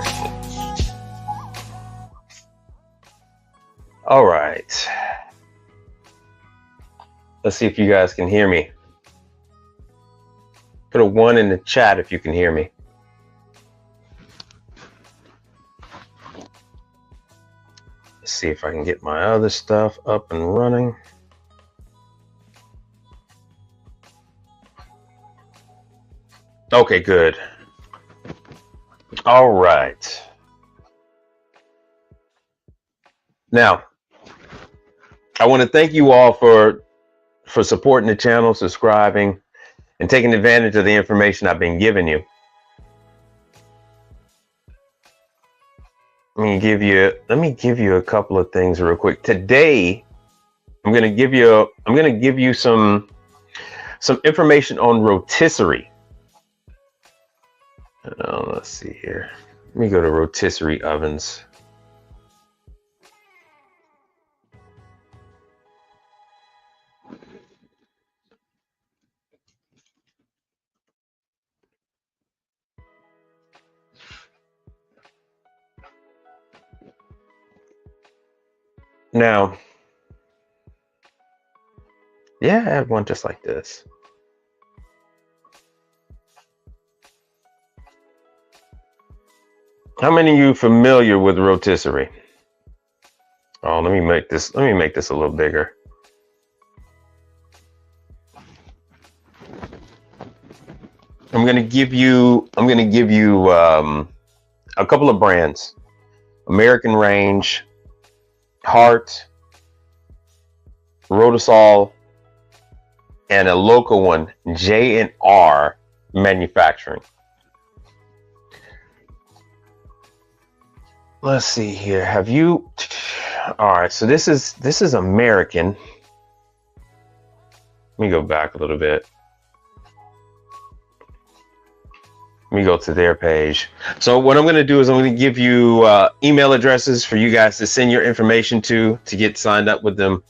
here. All right. Let's see if you guys can hear me. Put a 1 in the chat if you can hear me. Let's see if I can get my other stuff up and running. Okay, good. All right. Now, I want to thank you all for supporting the channel, subscribing, and taking advantage of the information I've been giving you. Let me give you a couple of things real quick. Today, I'm going to give you some information on rotisserie. Let's see here. Let me go to rotisserie ovens. Now, yeah, I have one just like this. How many of you familiar with rotisserie? Oh, let me make this a little bigger. I'm gonna give you a couple of brands: American Range, Hart, Rotisol, and a local one, J&R Manufacturing. Let's see here. All right, so this is American. Let me go back a little bit. Let me go to their page. So what I'm going to do is I'm going to give you email addresses for you guys to send your information to get signed up with them.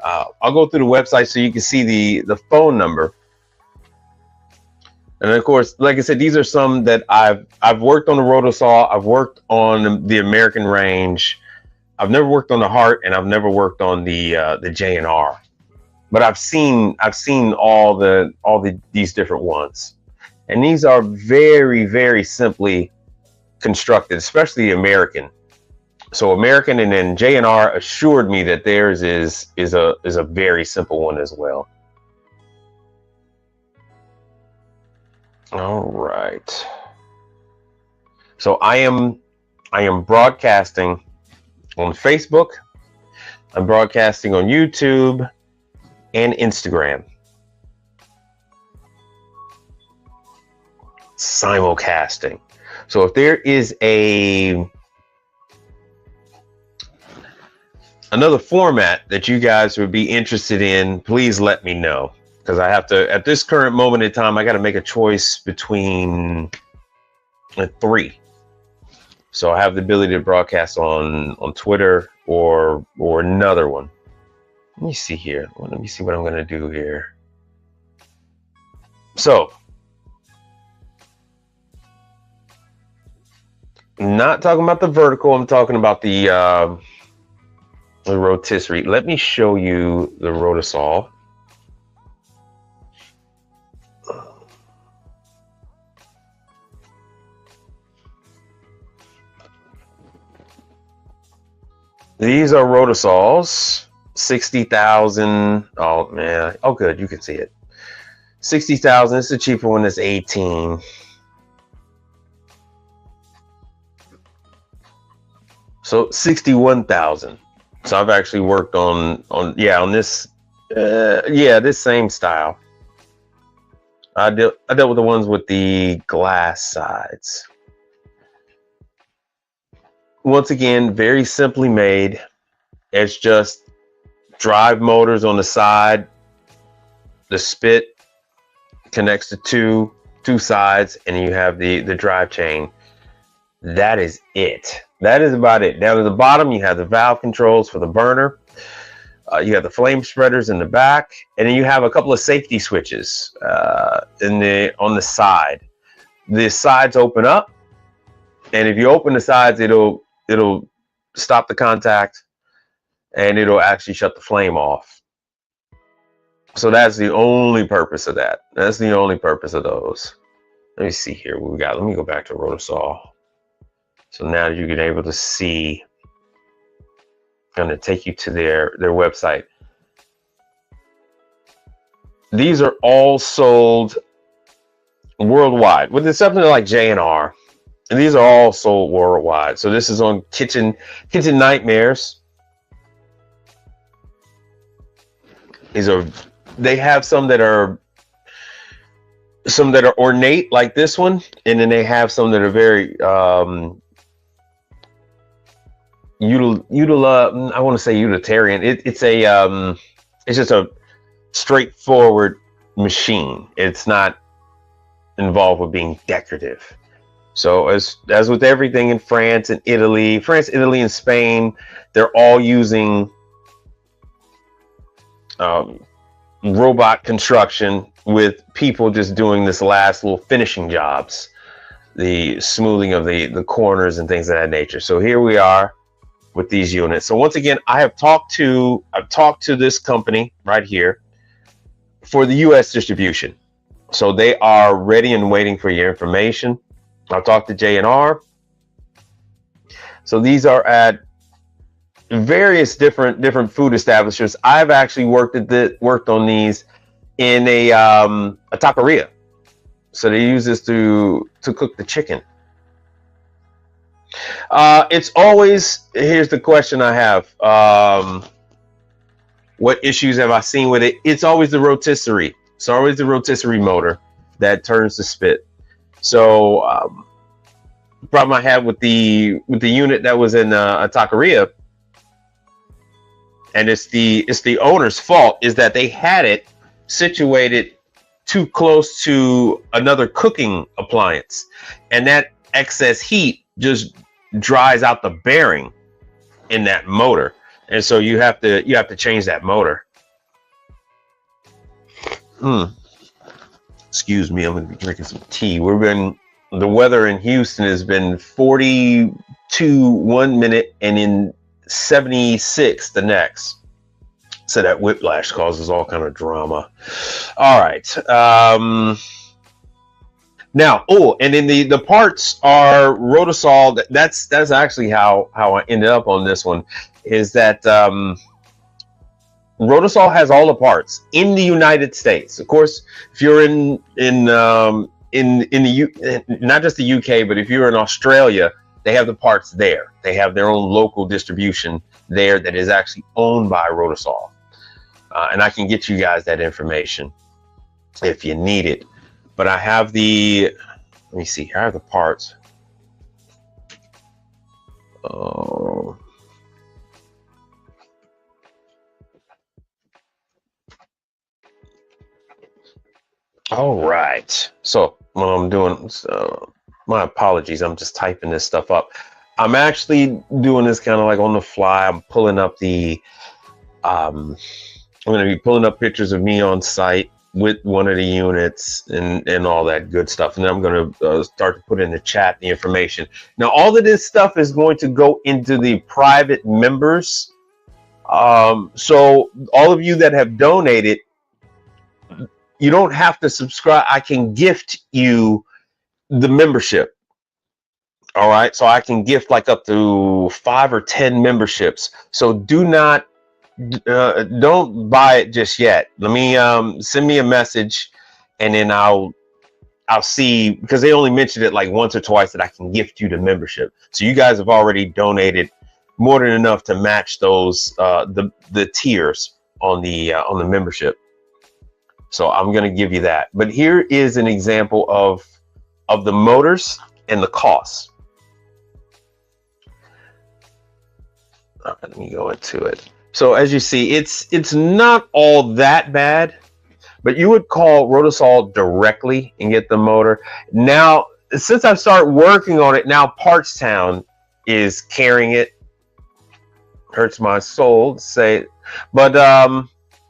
I'll go through the website so you can see the phone number. And of course, like I said, these are some that I've worked on the Rotisol. I've worked on the American Range. I've never worked on the Hart, and I've never worked on the J&R. But I've seen all these different ones. And these are very, very simply constructed, especially American. So American, and then J&R assured me that theirs is a very simple one as well. All right. So I am broadcasting on Facebook. I'm broadcasting on YouTube and Instagram. Simulcasting. So if there is another format that you guys would be interested in, please let me know, because I have to, at this current moment in time, I got to make a choice between 3. So I have the ability to broadcast on Twitter or another one. Let me see here. Let me see what I'm going to do here. So, not talking about the vertical, I'm talking about the rotisserie. Let me show you the Rotisol. These are Rotisols, 60,000. Oh man, oh good, you can see it. 60,000. It's the cheaper one. That's 18. So 61,000. So I've actually worked on this this same style. I dealt with the ones with the glass sides. Once again, very simply made. It's just drive motors on the side. The spit connects to two sides, and you have the drive chain. That is it. That is about it. Down at the bottom, you have the valve controls for the burner. You have the flame spreaders in the back, and then you have a couple of safety switches on the side. The sides open up, And if you open the sides, it'll stop the contact, and it'll actually shut the flame off. So that's the only purpose of that. That's the only purpose of those. Let me see here what we got. Let me go back to Rotosaw. So now you can able to see. I'm going to take you to their website. These are all sold worldwide, with the exception of like J&R. And these are all sold worldwide. So this is on Kitchen Nightmares. They have some that are ornate like this one, and then they have some that are very I want to say utilitarian. It's just a straightforward machine. It's not involved with being decorative. So as with everything in France, Italy, and Spain, they're all using robot construction, with people just doing this last little finishing jobs, the smoothing of the corners and things of that nature. So here we are with these units. So once again, I've talked to this company right here for the US distribution. So they are ready and waiting for your information. I'll talk to J&R. So these are at various different food establishments. I've actually worked on these in a taqueria. So they use this to cook the chicken. It's always, here's the question I have. What issues have I seen with it? It's always the rotisserie. It's always the rotisserie motor that turns the spit. So the problem I had with the unit that was in a taqueria, and it's the owner's fault, is that they had it situated too close to another cooking appliance, and that excess heat just dries out the bearing in that motor, and so you have to change that motor. Excuse me, I'm going to be drinking some tea. The weather in Houston has been 42 one minute and in 76 the next. So that whiplash causes all kind of drama. All right. Now, and then the parts are Rotosaw. That's actually how I ended up on this one, is that Rotosaw has all the parts in the United States. Of course, if you're in the not just the UK, but if you're in Australia, they have the parts there. They have their own local distribution there that is actually owned by Rotosaw. And I can get you guys that information if you need it. But I have let me see, here are the parts. Oh. All right. So what I'm doing, my apologies, I'm just typing this stuff up. I'm actually doing this kind of like on the fly. I'm pulling up I'm going to be pulling up pictures of me on site with one of the units and all that good stuff. And then I'm going to start to put in the chat the information. Now, all of this stuff is going to go into the private members. So all of you that have donated, you don't have to subscribe. I can gift you the membership. All right. So I can gift like up to 5 or 10 memberships. So don't buy it just yet. Let me send me a message, and then I'll see, because they only mentioned it like once or twice that I can gift you the membership. So you guys have already donated more than enough to match those the tiers on the membership. So I'm going to give you that. But here is an example of the motors and the costs. All right, let me go into it. So as you see, it's not all that bad, but you would call Rotosaw directly and get the motor. Now, since I've started working on it, now Partstown is carrying it. Hurts my soul to say it. But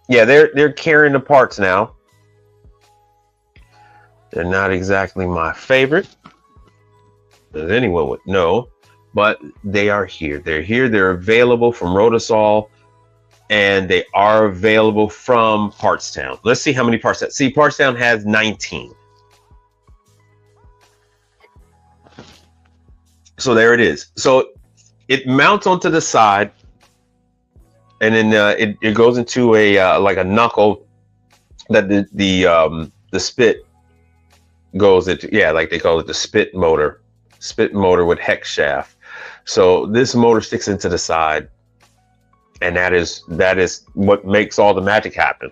yeah, they're carrying the parts now. They're not exactly my favorite. as anyone would know, but they are here. They're here. They're available from Rotasol, and they are available from Partstown. Let's see how many Partstown. See, Partstown has 19. So there it is. So it mounts onto the side, and then it goes into a like a knuckle that the spit goes into. Yeah, like they call it the spit motor with hex shaft. So this motor sticks into the side, and that is what makes all the magic happen.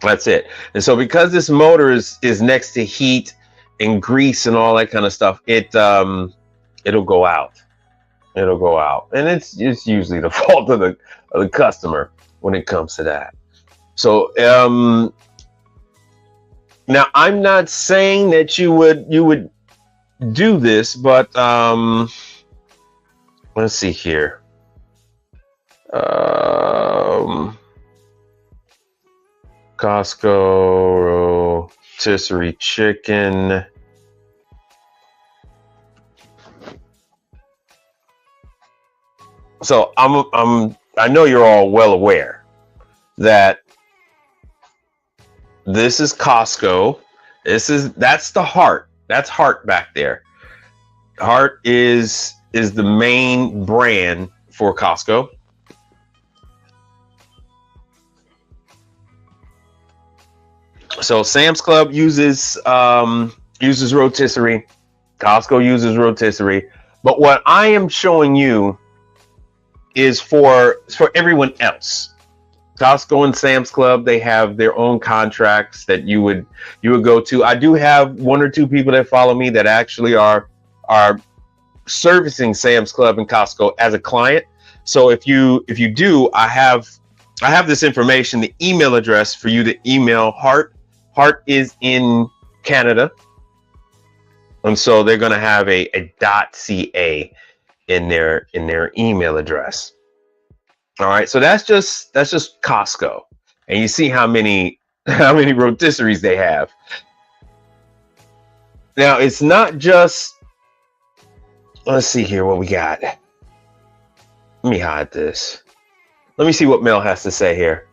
That's it. And so because this motor is next to heat and grease and all that kind of stuff, it'll go out. It'll go out, and it's usually the fault of the customer when it comes to that. So now I'm not saying that you would do this, but let's see here. Costco rotisserie chicken. So I know you're all well aware that this is Costco. That's the heart. That's Heart back there. Heart is the main brand for Costco. So Sam's Club uses rotisserie. Costco uses rotisserie. But what I am showing you is for everyone else. Costco and Sam's Club, they have their own contracts that you would go to. I do have one or two people that follow me that actually are servicing Sam's Club and Costco as a client. So if you do, I have this information, the email address for you to email Heart. Heart is in Canada, and so they're going to have a .ca in their email address. All right, so that's just Costco, and you see how many rotisseries they have. Now it's not just. Let's see here what we got. Let me hide this. Let me see what Mel has to say here.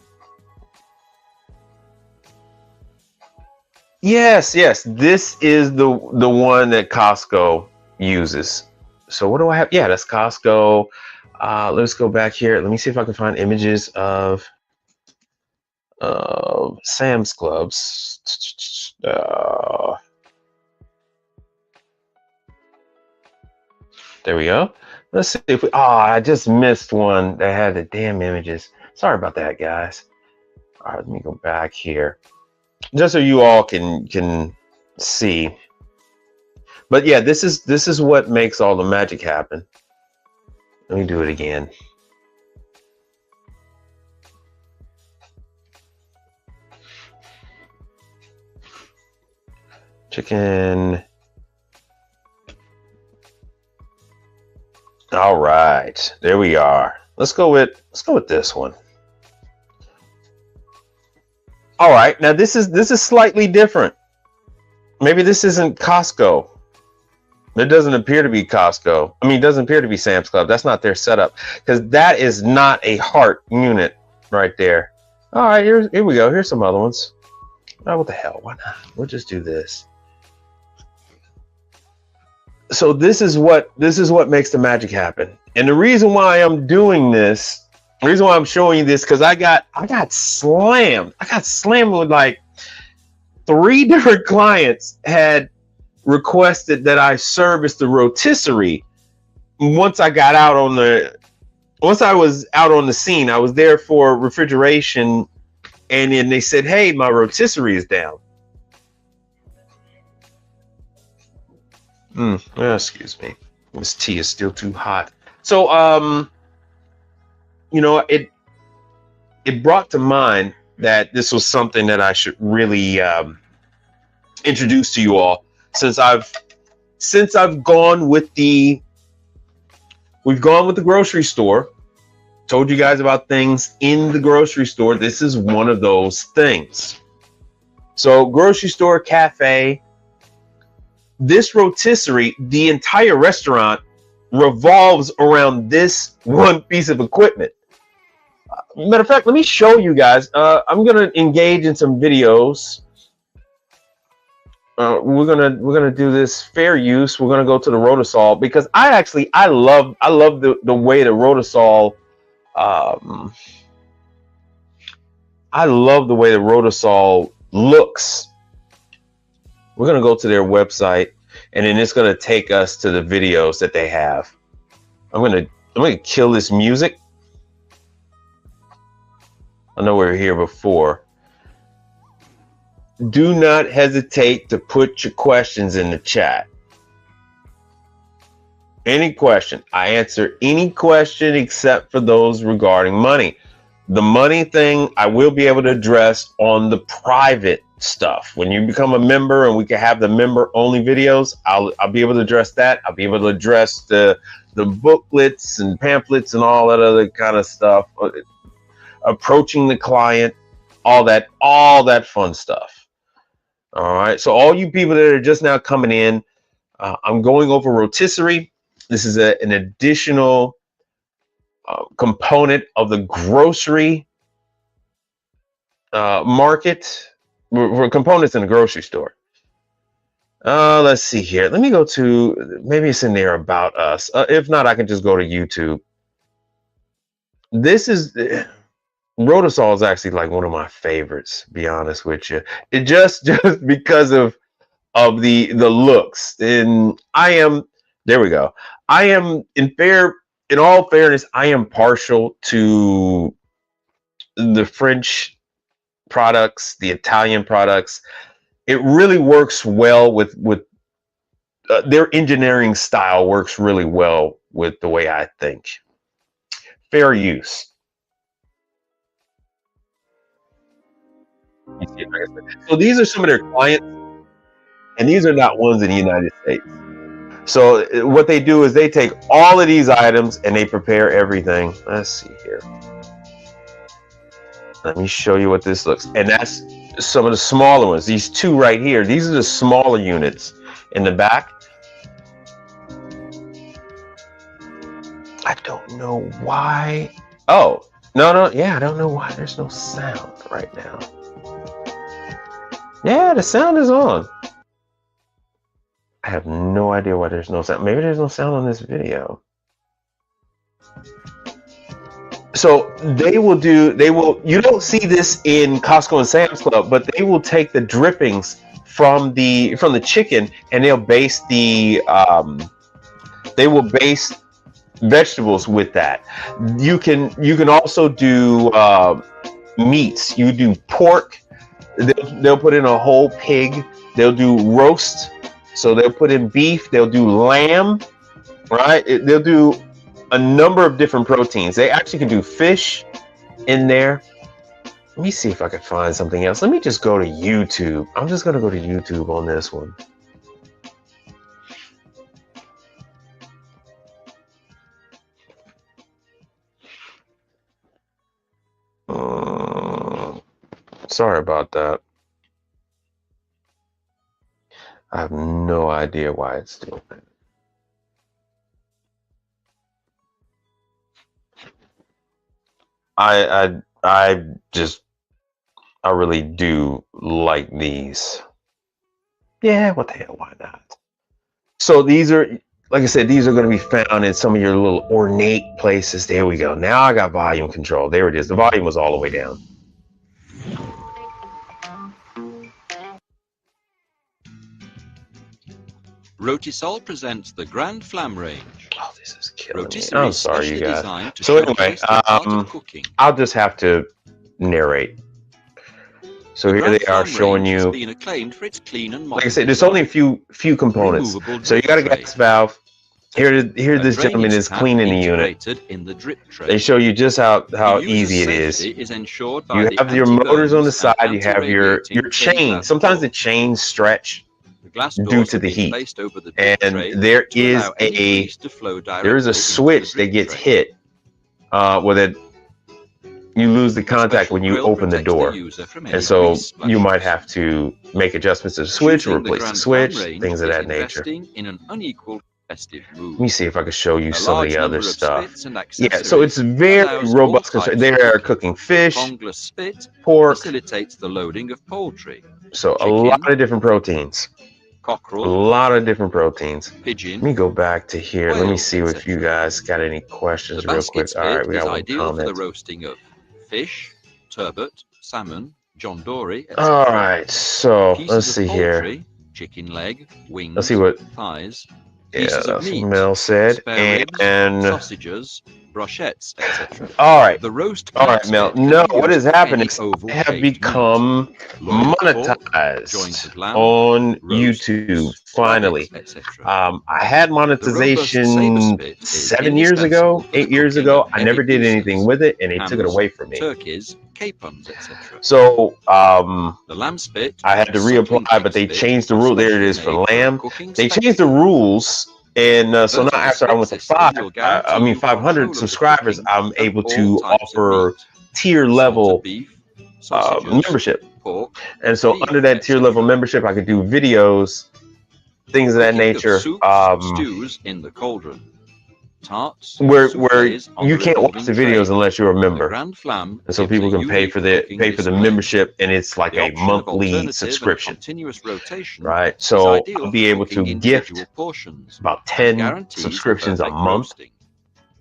Yes, this is the one that Costco uses. So what do I have? Yeah, that's Costco. Let's go back here. Let me see if I can find images of Sam's Clubs. There we go. Let's see if we. Oh, I just missed one that had the damn images. Sorry about that, guys. All right, let me go back here, just so you all can see. But yeah, this is what makes all the magic happen. Let me do it again. Chicken. All right, there we are. Let's go with this one. All right, now this is slightly different. Maybe this isn't Costco. It doesn't appear to be Costco. I mean, it doesn't appear to be Sam's Club. That's not their setup, because that is not a Heart unit right there. All right, here we go. Here's some other ones. Oh, what the hell? Why not? We'll just do this. So this is what makes the magic happen. And the reason why I'm doing this, the reason why I'm showing you this, because I got slammed. I got slammed with like 3 different clients had requested that I service the rotisserie. Once I was out on the scene, I was there for refrigeration, and then they said, "Hey, my rotisserie is down." Excuse me. This tea is still too hot. So, it brought to mind that this was something that I should really introduce to you all, since I've gone with we've gone with the grocery store, told you guys about things in the grocery store. This is one of those things. So grocery store, cafe, this rotisserie, the entire restaurant revolves around this one piece of equipment. Matter of fact, let me show you guys. I'm gonna engage in some videos. We're gonna do this fair use. We're gonna go to the Rotisol because I love the way the Rotisol. I love the way the Rotisol looks. We're gonna go to their website, and then it's gonna take us to the videos that they have. I'm gonna kill this music. I know we were here before. Do not hesitate to put your questions in the chat. Any question. I answer any question except for those regarding money. The money thing I will be able to address on the private stuff. When you become a member and we can have the member only videos, I'll be able to address that. I'll be able to address the booklets and pamphlets and all that other kind of stuff. Approaching the client, all that fun stuff. All right. So all you people that are just now coming in, I'm going over rotisserie. This is an additional component of the grocery market. For components in the grocery store. Let's see here. Let me go to, maybe it's in there about us. If not, I can just go to YouTube. This is, Rotisol is actually like one of my favorites, to be honest with you. It just because of the looks. And there we go. In all fairness, I am partial to the French products, the Italian products. It really works well with their engineering style works really well with the way I think. Fair use. So these are some of their clients, and these are not ones in the United States. So what they do is they take all of these items and they prepare everything. Let's see here. Let me show you what this looks. And that's some of the smaller ones. These two right here. These are the smaller units in the back. I don't know why. Oh, no. Yeah, I don't know why there's no sound right now. Yeah, the sound is on. I have no idea why there's no sound. Maybe there's no sound on this video. So you don't see this in Costco and Sam's Club, but they will take the drippings from the chicken and they'll base they will base vegetables with that. You can also do meats. You do pork. They'll put in a whole pig. They'll do roast. So they'll put in beef. They'll do lamb, right? They'll do a number of different proteins. They actually can do fish in there. Let me see if I can find something else. Let me just go to YouTube. I'm just going to go to YouTube on this one. Sorry about that. I have no idea why it's doing that. I really do like these. Yeah, what the hell, why not? So these are, like I said, these are going to be found in some of your little ornate places. There we go. Now I got volume control. There it is. The volume was all the way down. Rotisol presents the Grand Flamme range. Oh, this is killing me. I'm sorry, you guys. So anyway, I'll just have to narrate. So here they are showing you. Like I said, there's only a few components. So you got a gas valve. Here this gentleman is cleaning the unit. They show you just how easy it is. You have your motors on the side. You have your chain. Sometimes the chains stretch due to the heat, and there is a switch that gets hit with it. you lose the contact Special when you grill open the protects the door. user from any And so grease you might splashes. have to make adjustments to the switch or Shooting the replace the Grand Flam switch, range things of is that nature. investing in an unequal competitive Let me move. see if I can show you A some of large the other number of stuff. spits and Yeah, so it's accessories very allows all robust. types They of are cooking. cooking fish, Prongless spit pork, facilitates the loading of poultry, so a chicken, lot of different proteins. A cockerel, lot of different proteins. Let me pigeon, go back to here. Let me quail, see if you etc. guys got any The questions real quick. basket All right, spit we is got one ideal for the comment. roasting of fish, turbot, salmon, John Dory, All etc. right, so let's Pieces see of here. poultry, chicken leg, wings, Let's see what. thighs, Yeah, pieces of that's what meat, Mel said. spare ribs, And sausages, brochettes, etc. all right, The roast all clamp right, Mel. spit can No, be what used has for happened any is I have oval-shaped meat. become Loin of pork, joints monetized of lamb, on roasts, YouTube. Finally, etc. I had The robust saber monetization spit is 7 years indispensable ago, for the 8 years cooking of ago. I heavy never did anything pieces, with it, and they took it hams, away from me. turkeys, capons, etc. So The lamb spit, I had to suckling reapply, pig but they spit, changed the rule. There it specially is for made for lamb. cooking They changed the spectacle. rules, and so now Vertical after I spit went to system will guarantee you 500 control of the subscribers, cooking I'm of able all to types of offer meat, tier salted level beef, sausages, membership. pork, And so beef, under that tier level etc. membership, I could do videos, things of that Cooking of nature, soups, stews in the cauldron, tarts, where soufflés on you the can't watch revolving the tray. videos unless you're a The member. Grand Flam And so gives people a can pay unique for cooking the display. membership, and it's like The a option of monthly alternative and subscription, continuous rotation right? is So ideal I'll be for able to cooking individual gift portions about and 10 guarantees subscriptions a perfect month. roasting.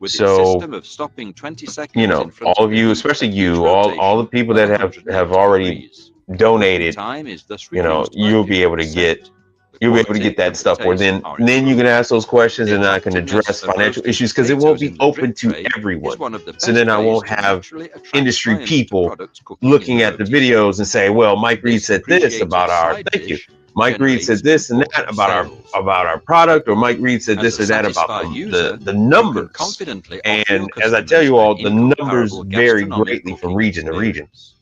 With its So system of stopping 20 seconds in front all of of the you, heat especially at each you, all the rotation people of that have 180 already degrees. Cooking donated, time is thus reduced by you'll be able to 50%. get The you'll be able to quality get that and the stuff where taste then are you can improved. ask those questions The and I can attractiveness address of financial roasted issues because it won't potatoes be in the open drip to tray is everyone. one of the So best then I ways won't to have naturally attract industry clients to people products cooking in looking the at the rotisserie. videos and say, well, Mike Reed This said this appreciated about our side thank you. dish Mike Reed said generates this and that important sales. about our product, or Mike Reed said As this a or that about satisfied the user, the you can numbers. confidently offer your And as I tell customers you an all, the numbers incomparable vary gastronomic greatly from cooking region to region. experience.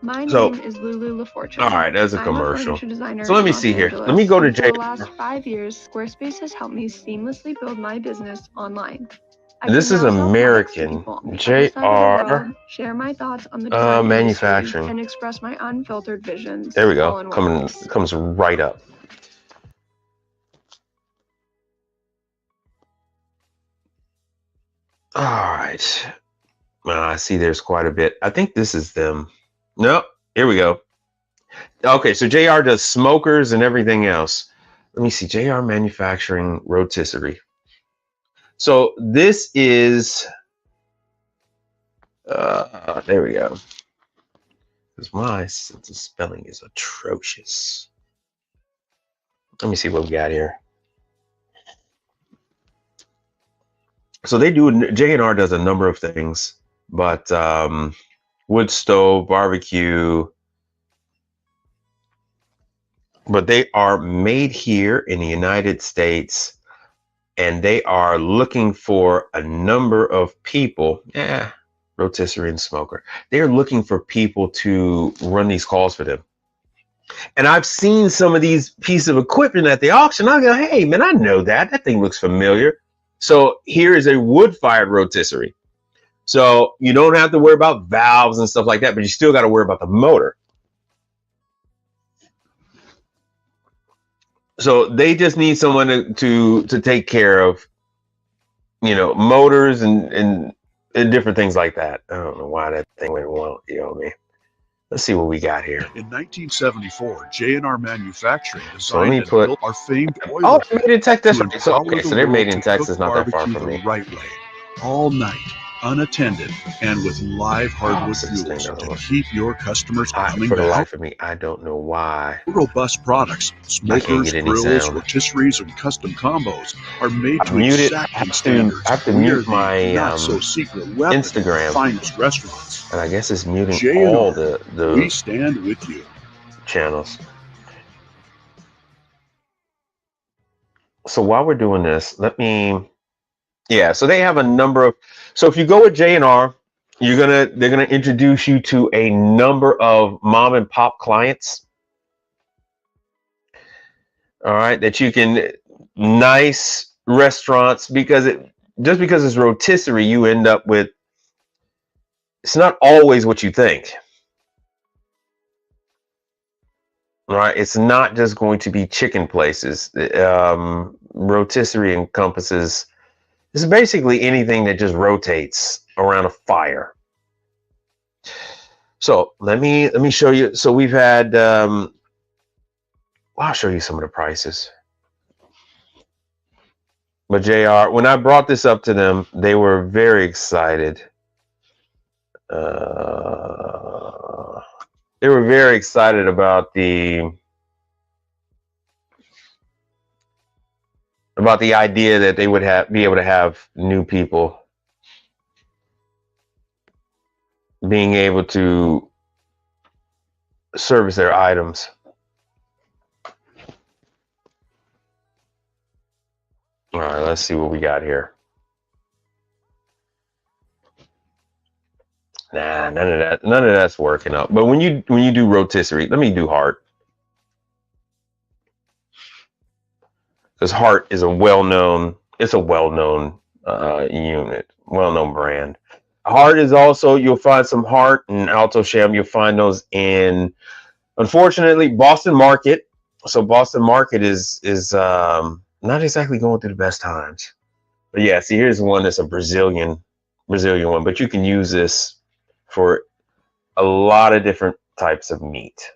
My So, name is Lulu LaFortune. all right, that's a I'm commercial. a furniture designer So let in me Los see here. Angeles, Let me go to and for the JR. last 5 years, Squarespace has helped me seamlessly build my business online. I This can is now sell products to American people on the other side of the JR world, share my thoughts on the design industry, manufacturing. and express my unfiltered visions There we all go. in one place. Comes right up. All right. I see there's quite a bit. I think this is them. No, here we go. Okay, so JR does smokers and everything else. Let me see. JR Manufacturing Rotisserie. So this is, there we go. Because my sense of spelling is atrocious. Let me see what we got here. So they do, J&R does a number of things, but wood stove, barbecue, but they are made here in the United States, and they are looking for a number of people. Rotisserie and smoker. They're looking for people to run these calls for them. And I've seen some of these pieces of equipment at the auction. I go, hey, man, I know that. That thing looks familiar. So here is a wood-fired rotisserie. So you don't have to worry about valves and stuff like that, but you still got to worry about the motor. So they just need someone to take care of, motors and different things like that. I don't know why that thing went wrong, man. Let's see what we got here. In 1974, J&R Manufacturing So let me designed and built our famed oil Oh, pit made in Texas. to So empower okay, the so they're made world in to Texas, cook not that far barbecue from the me. right way, all night, unattended, and with live hardwood so this thing fuels doesn't to work. keep your customers coming For the back. life of me, I don't know why. Robust products, smokers, get any grills, sound. rotisseries, and custom combos are made I to muted- exacting I have to- standards. I have to We mute are the my, not-so-secret weapon of Instagram. the finest restaurants. And I guess it's muting J&R, all the we stand with you. channels. So while we're doing this, so they have a number of, so if you go with J&R, they're gonna introduce you to a number of mom and pop clients. All right, that you can, nice restaurants, because just because it's rotisserie, you end up with, it's not always what you think. Right? It's not just going to be chicken places. Rotisserie encompasses, it's basically anything that just rotates around a fire. So let me show you. So we've had, well, I'll show you some of the prices. But JR, when I brought this up to them, they were very excited. They were very excited about the idea that they would be able to have new people being able to service their items. All right, let's see what we got here. Nah, none of that's working out. But when you do rotisserie, let me do Hart. Because Hart is a well-known unit, well-known brand. Hart is also, you'll find some Hart and Alto Sham. You'll find those in, unfortunately, Boston Market. So Boston Market is not exactly going through the best times. But yeah, see, here's one that's a Brazilian one, but you can use this for a lot of different types of meat.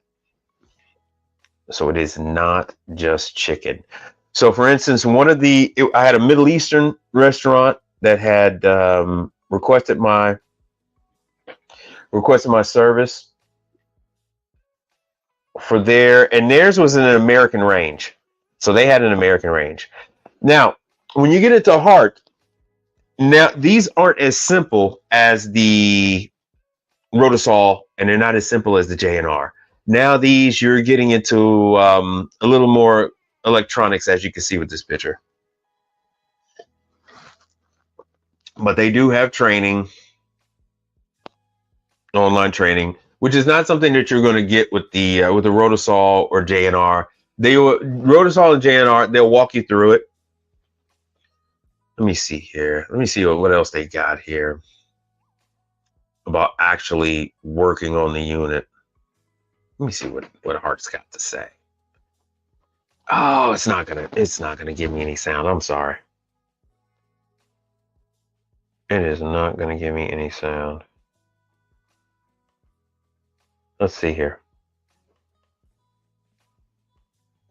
So it is not just chicken. So for instance, I had a Middle Eastern restaurant that had requested my service for and theirs was in an American range. So they had an American range. Now, when you get into Hart, now these aren't as simple as the Rotisol, and they're not as simple as the J&R. Now these, you're getting into a little more electronics, as you can see with this picture. But they do have training, online training, which is not something that you're going to get with the Rotisol or J&R. Rotisol and J&R, they'll walk you through it. Let me see here. Let me see what else they got here about actually working on the unit. Let me see what Hart's got to say. Oh, it's not gonna give me any sound. I'm sorry. It is not gonna give me any sound. Let's see here.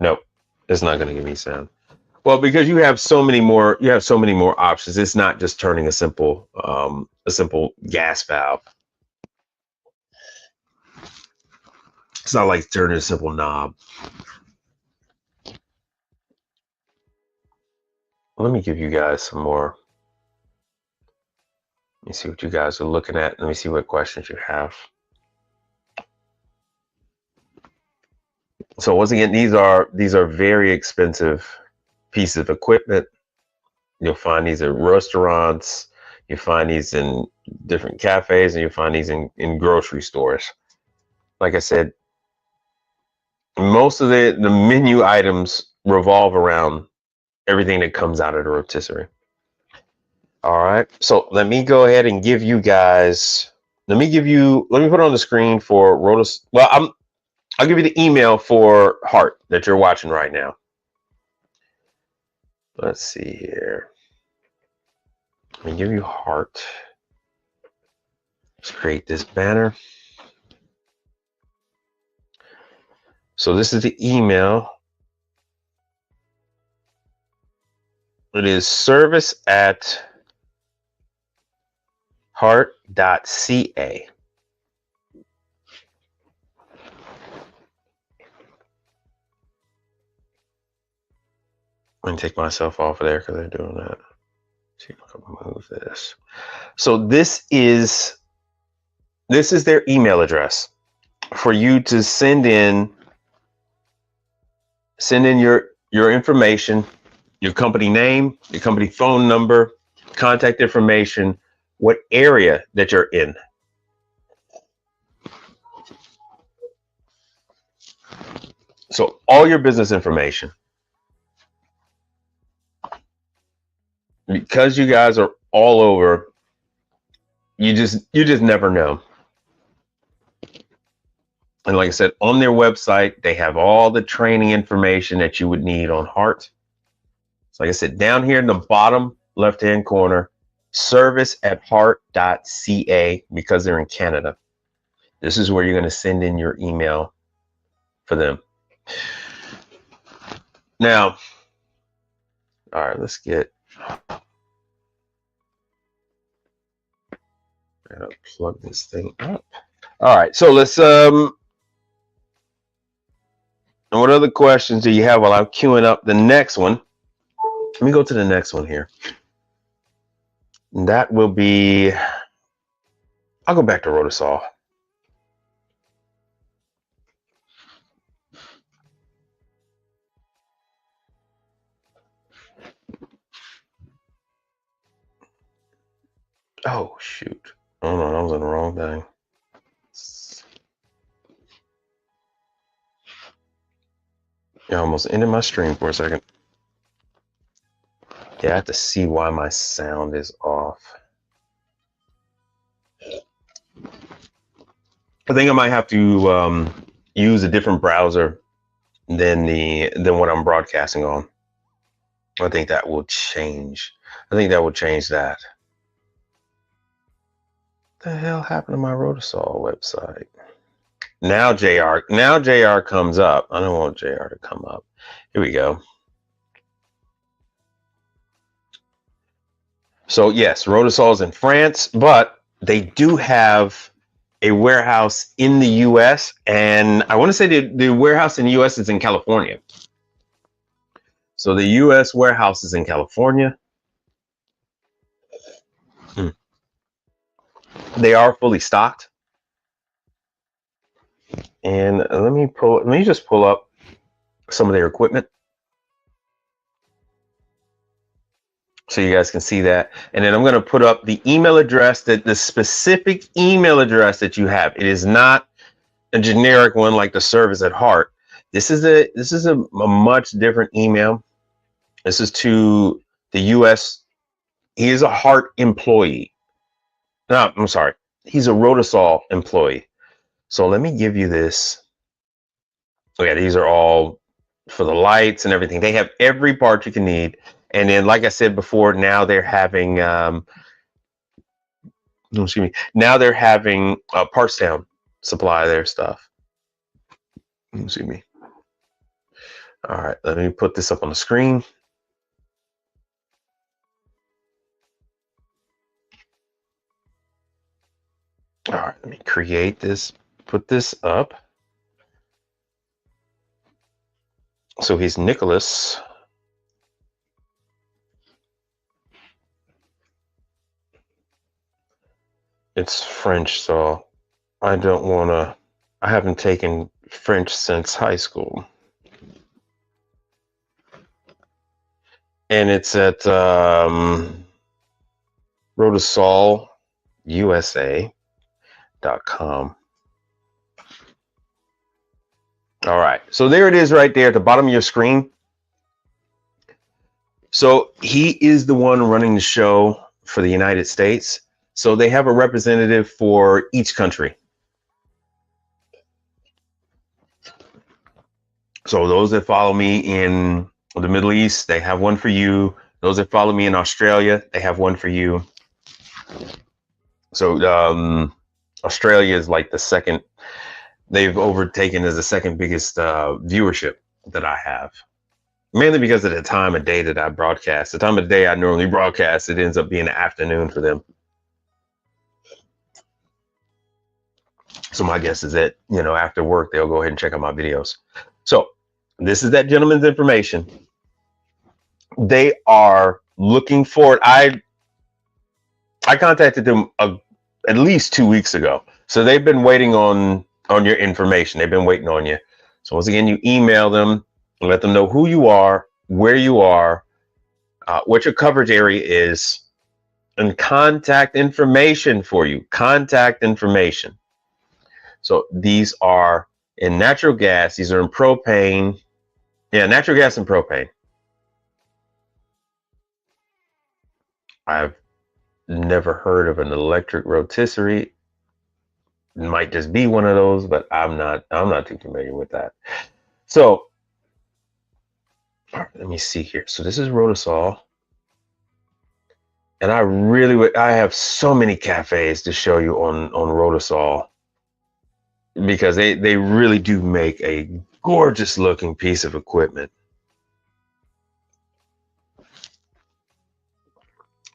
Nope, it's not gonna give me sound. Well, because you have so many more options. It's not just turning a simple gas valve. It's not like turning a simple knob. Let me give you guys some more. Let me see what you guys are looking at. Let me see what questions you have. So once again, these are very expensive pieces of equipment. You'll find these at restaurants. You find these in different cafes, and you find these in grocery stores. Like I said, most of the menu items revolve around everything that comes out of the rotisserie. All right, so let me go ahead and give you guys. Let me put on the screen for Rotos. Well, I'll give you the email for Hart that you're watching right now. Let's see here. Let me give you Hart. Let's create this banner. So this is the email. It is service@hart.ca. I'm gonna take myself off of there because they're doing that. See if I can move this. So this is their email address for you to send in your information, your company name, your company phone number, contact information, what area that you're in. So all your business information. because you guys are all over, you just never know. And like I said, on their website, they have all the training information that you would need on heart. So like I said, down here in the bottom left-hand corner, service@heart.ca, because they're in Canada. This is where you're going to send in your email for them. Now, all right, let's get, gotta plug this thing up. All right, so let's and what other questions do you have while I'm queuing up the next one? Let me go to the next one here. And that will be, I'll go back to Rotosol. Oh, shoot. Oh, no, I was on the wrong thing. I almost ended my stream for a second. Yeah, I have to see why my sound is off. I think I might have to use a different browser than what I'm broadcasting on. I think that will change. I think that will change that. What the hell happened to my Rotosol website? Now JR comes up. I don't want JR to come up. Here we go. So yes, Rotosol's in France, but they do have a warehouse in the US, and I want to say the warehouse in the US is in California. So the US warehouse is in California. They are fully stocked. And let me just pull up some of their equipment so you guys can see that. And then I'm going to put up the email address, the specific email address that you have. It is not a generic one like the service@heart. This is a much different email. This is to the US. He is a Heart employee. No, I'm sorry. He's a Rotosol employee. So let me give you this. So yeah, these are all for the lights and everything. They have every part you can need. And then, like I said before, now they're having now they're having Parts Town supply their stuff. Excuse me. All right, let me put this up on the screen. All right, let me create this, put this up. So he's Nicholas. It's French, so I haven't taken French since high school. And it's at RotosolUSA.com. All right, so there it is right there at the bottom of your screen. So he is the one running the show for the United States. So they have a representative for each country. So those that follow me in the Middle East, they have one for you. Those that follow me in Australia, they have one for you. So Australia is like the second. They've overtaken as the second biggest viewership that I have. Mainly because of the time of day that I broadcast. The time of day I normally broadcast, it ends up being the afternoon for them. So my guess is that, after work, they'll go ahead and check out my videos. So this is that gentleman's information. They are looking for it. I contacted them at least 2 weeks ago. So they've been waiting on your information. They've been waiting on you. So once again, you email them, let them know who you are, where you are, what your coverage area is, and contact information for you. Contact information. So these are in natural gas. These are in propane. Yeah, natural gas and propane. I've never heard of an electric rotisserie. It might just be one of those, but I'm not too familiar with that. So let me see here. So this is Rotisol. And I have so many cafes to show you on Rotisol, because they really do make a gorgeous looking piece of equipment.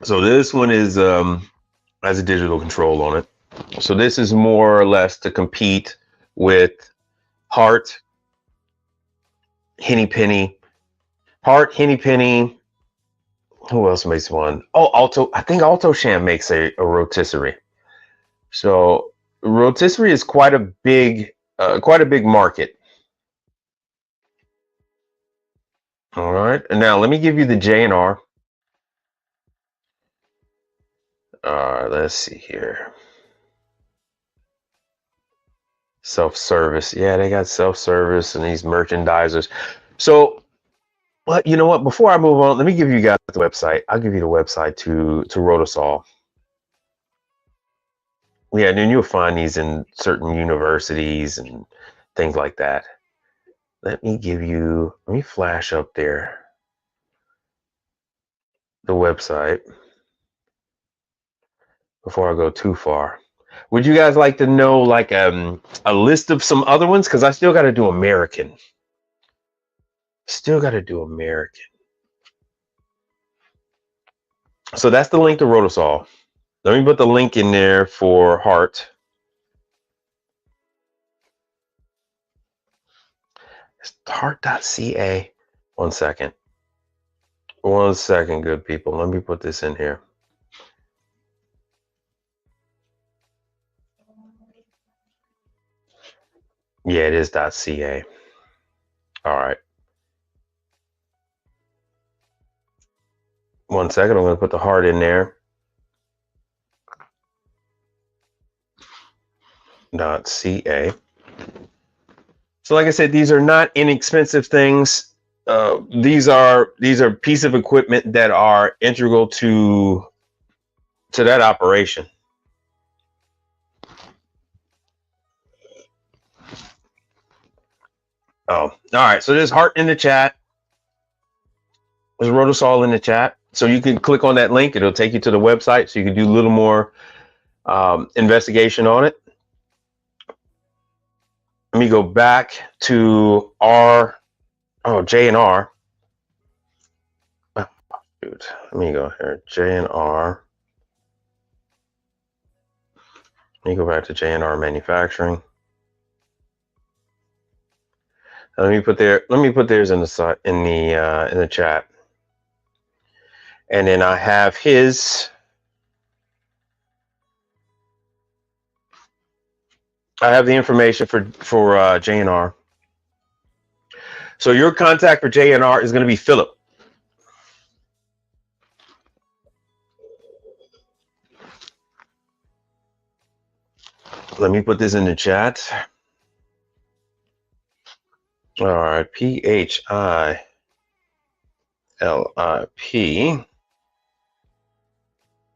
So this one is has a digital control on it. So this is more or less to compete with Hart, Henny Penny. Hart, Henny Penny. Who else makes one? Oh, I think Alto-Shaam makes a rotisserie. So rotisserie is quite a big market. All right, and now let me give you the J&R. Let's see here. Self-service. Yeah, they got self-service and these merchandisers. So, well, you know what? Before I move on, let me give you guys the website. I'll give you the website to Rotisol. Yeah, and then you'll find these in certain universities and things like that. Let me flash up there the website before I go too far. Would you guys like to know like a list of some other ones? Because I still got to do American. So that's the link to Rotisol. Let me put the link in there for Hart. It's Hart.ca. One second, good people. Let me put this in here. Yeah, it is .ca. All right. One second, I'm going to put the Hart in there. .ca. So like I said, these are not inexpensive things. These are pieces of equipment that are integral to that operation. Oh, all right. So there's Hart in the chat. There's Rotisol in the chat. So you can click on that link. It'll take you to the website, so you can do a little more investigation on it. Let me go back to J&R. Oh, dude, let me go here. J&R. Let me go back to J&R Manufacturing. Let me put theirs in the chat. And then I have his. I have the information for J&R. So your contact for J&R is going to be Philip. Let me put this in the chat. All right, PHILIP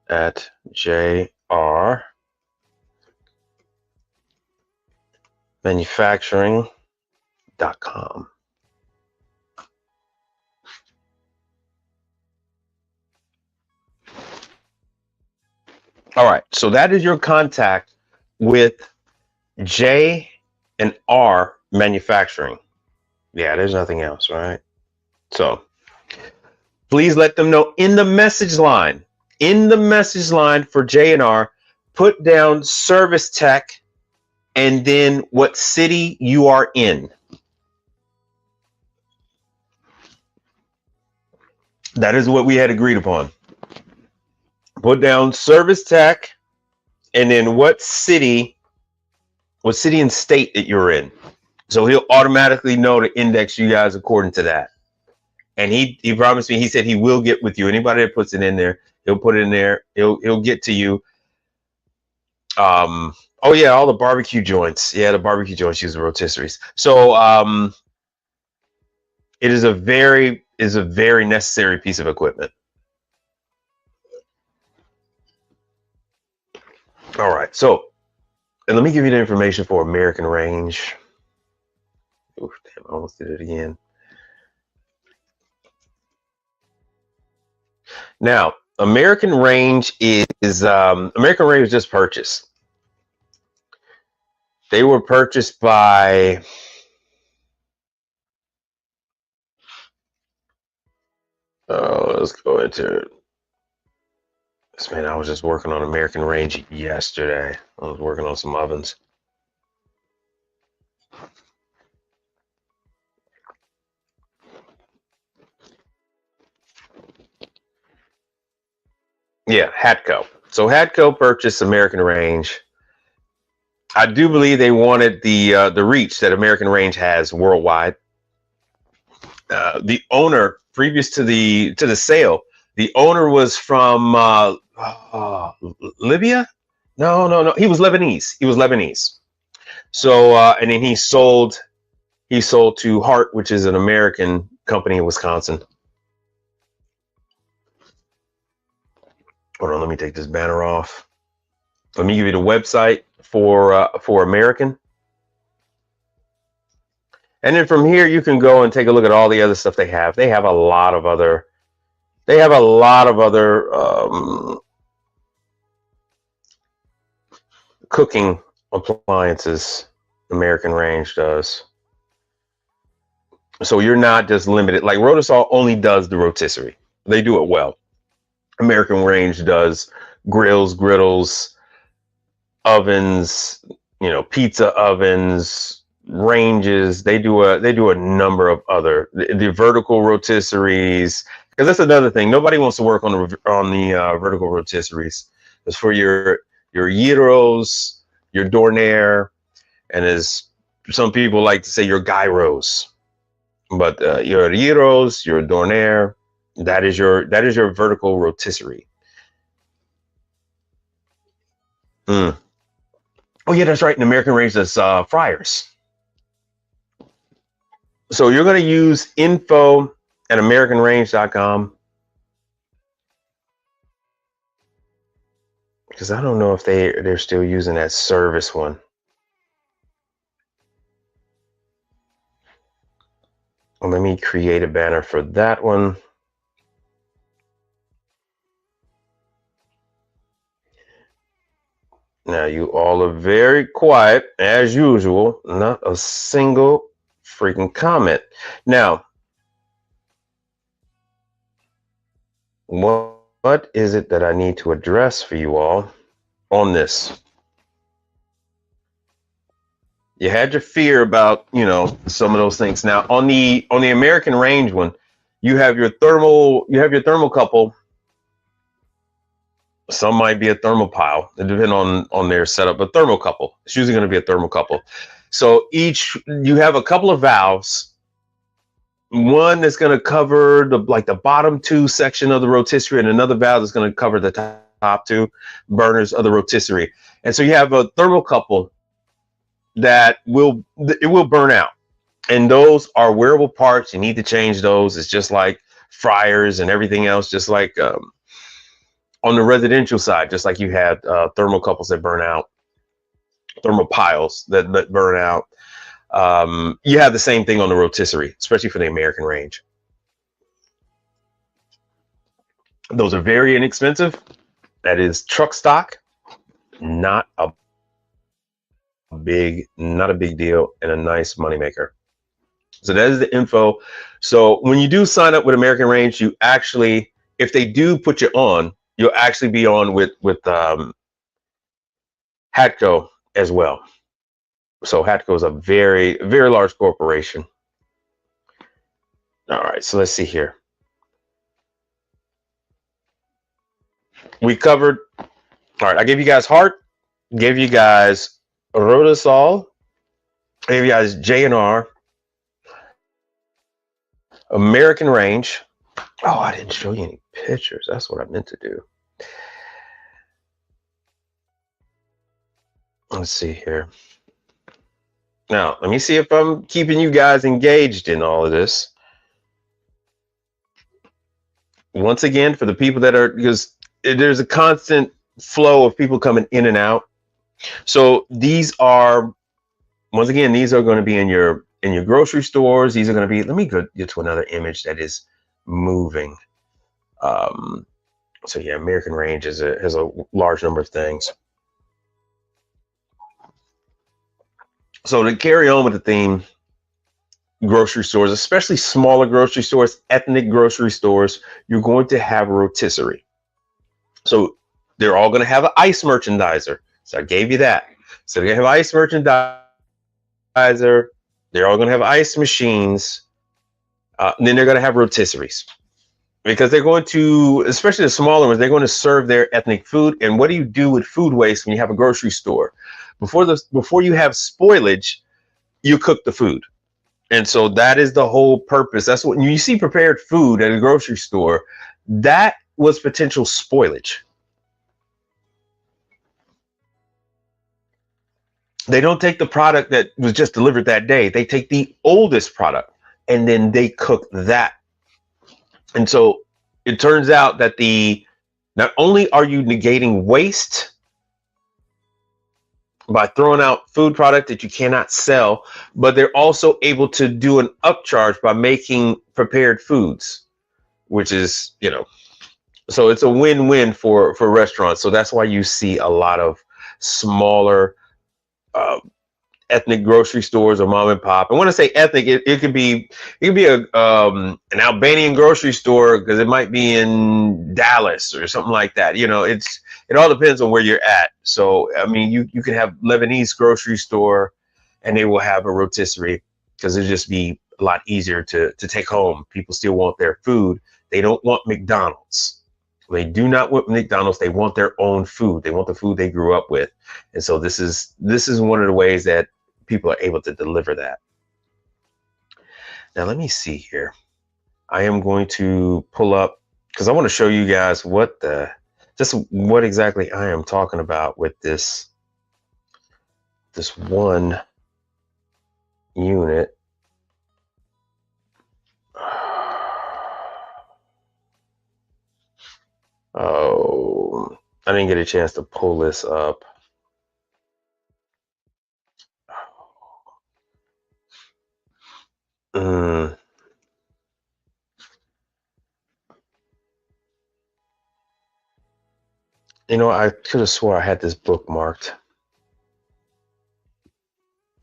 at JR manufacturing.com. All right, so that is your contact with J&R Manufacturing. Yeah, there's nothing else, right? So please let them know in the message line for J&R, put down service tech and then what city you are in. That is what we had agreed upon. Put down service tech and then what city and state that you're in. So he'll automatically know to index you guys according to that. And he promised me, he said he will get with you. Anybody that puts it in there, he'll put it in there. He'll get to you. Oh yeah, all the barbecue joints. Yeah, the barbecue joints use the rotisseries. So it is a very necessary piece of equipment. All right. So, and let me give you the information for American Range. Oof, damn, I almost did it again. Now, American Range is American Range was just purchased. They were purchased by let's go into it. Man, I was just working on American Range yesterday. I was working on some ovens. Yeah, Hatco. So Hatco purchased American Range. I do believe they wanted the reach that American Range has worldwide. The owner, previous to the sale, the owner was from Libya. No. He was Lebanese. So and then he sold to Hart, which is an American company in Wisconsin. Hold on, let me take this banner off. Let me give you the website for American. And then from here, you can go and take a look at all the other stuff they have. They have a lot of other. Cooking appliances. American Range does. So you're not just limited. Like Rotisol only does the rotisserie. They do it well. American Range does grills, griddles, ovens, pizza ovens, ranges. They do a number of other the vertical rotisseries, because that's another thing. Nobody wants to work on the vertical rotisseries. It's for your gyros, your Dornaire, and as some people like to say, your gyros. But your gyros, your Dornaire, that is your vertical rotisserie. Oh yeah, that's right. In American Range, does fryers. So you're going to use info at AmericanRange.com, because I don't know if they're still using that service one. Well, let me create a banner for that one. Now you all are very quiet as usual. Not a single freaking comment. Now, what is it that I need to address for you all on this? You had your fear about, some of those things. Now on the American Range one, you have your thermocouple. Some might be a thermopile, depending on their setup, but thermocouple. It's usually going to be a thermocouple. So you have a couple of valves. One that's going to cover the bottom two section of the rotisserie, and another valve that's going to cover the top two burners of the rotisserie. And so you have a thermocouple that will burn out. And those are wearable parts. You need to change those. It's just like fryers and everything else, just like on the residential side, just like you had thermocouples that burn out, thermopiles that burn out. You have the same thing on the rotisserie, especially for the American Range. Those are very inexpensive. That is truck stock, not a big deal, and a nice moneymaker. So that is the info. So when you do sign up with American Range, you actually, if they do put you on, you'll actually be on with Hatco as well. So Hatco is a very, very large corporation. All right, so let's see here. We covered, all right, I gave you guys Hart, gave you guys Rotisol, gave you guys J&R, American Range. Oh, I didn't show you any pictures. That's what I meant to do. Let's see here. Now, let me see if I'm keeping you guys engaged in all of this. Once again, for the people that are, because there's a constant flow of people coming in and out. So these are, once again, these are going to be in your grocery stores. These are going to be, let me go get to another image that is moving. So yeah, American Range has a large number of things. So to carry on with the theme, grocery stores, especially smaller grocery stores, ethnic grocery stores, you're going to have a rotisserie. So they're all going to have an ice merchandiser. So I gave you that. So they're going to have ice merchandiser. They're all going to have ice machines. And then they're going to have rotisseries. Because they're going to, especially the smaller ones, they're going to serve their ethnic food. And what do you do with food waste when you have a grocery store? Before you have spoilage, you cook the food. And so that is the whole purpose. That's what, when you see prepared food at a grocery store, that was potential spoilage. They don't take the product that was just delivered that day. They take the oldest product and then they cook that. And so it turns out that not only are you negating waste by throwing out food product that you cannot sell, but they're also able to do an upcharge by making prepared foods, which is, so it's a win-win for restaurants. So that's why you see a lot of smaller ethnic grocery stores or mom and pop. And when I say ethnic, it could be an Albanian grocery store because it might be in Dallas or something like that. It all depends on where you're at. So I mean, you could have Lebanese grocery store and they will have a rotisserie because it'll just be a lot easier to take home. People still want their food. They don't want McDonald's. They do not want McDonald's. They want their own food. They want the food they grew up with. And so this is one of the ways that people are able to deliver that. Now, let me see here. I am going to pull up because I want to show you guys what exactly I am talking about with this one unit. Oh, I didn't get a chance to pull this up. I could have swore I had this bookmarked.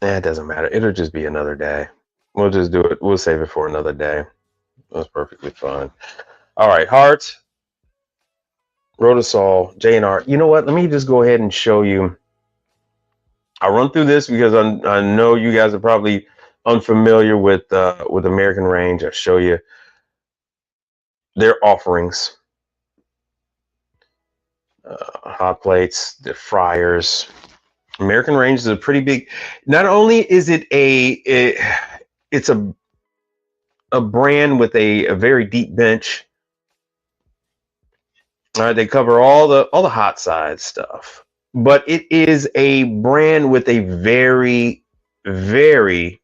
It doesn't matter. It'll just be another day. We'll just do it. We'll save it for another day. That's perfectly fine. All right, Hart, Rotisol, J&R. You know what? Let me just go ahead and show you. I'll run through this because I know you guys are probably unfamiliar with American Range. I'll show you their offerings. Hot plates, the fryers. American Range is a pretty big. Not only is it it's a brand with a very deep bench. All right, they cover all the hot side stuff, but it is a brand with a very, very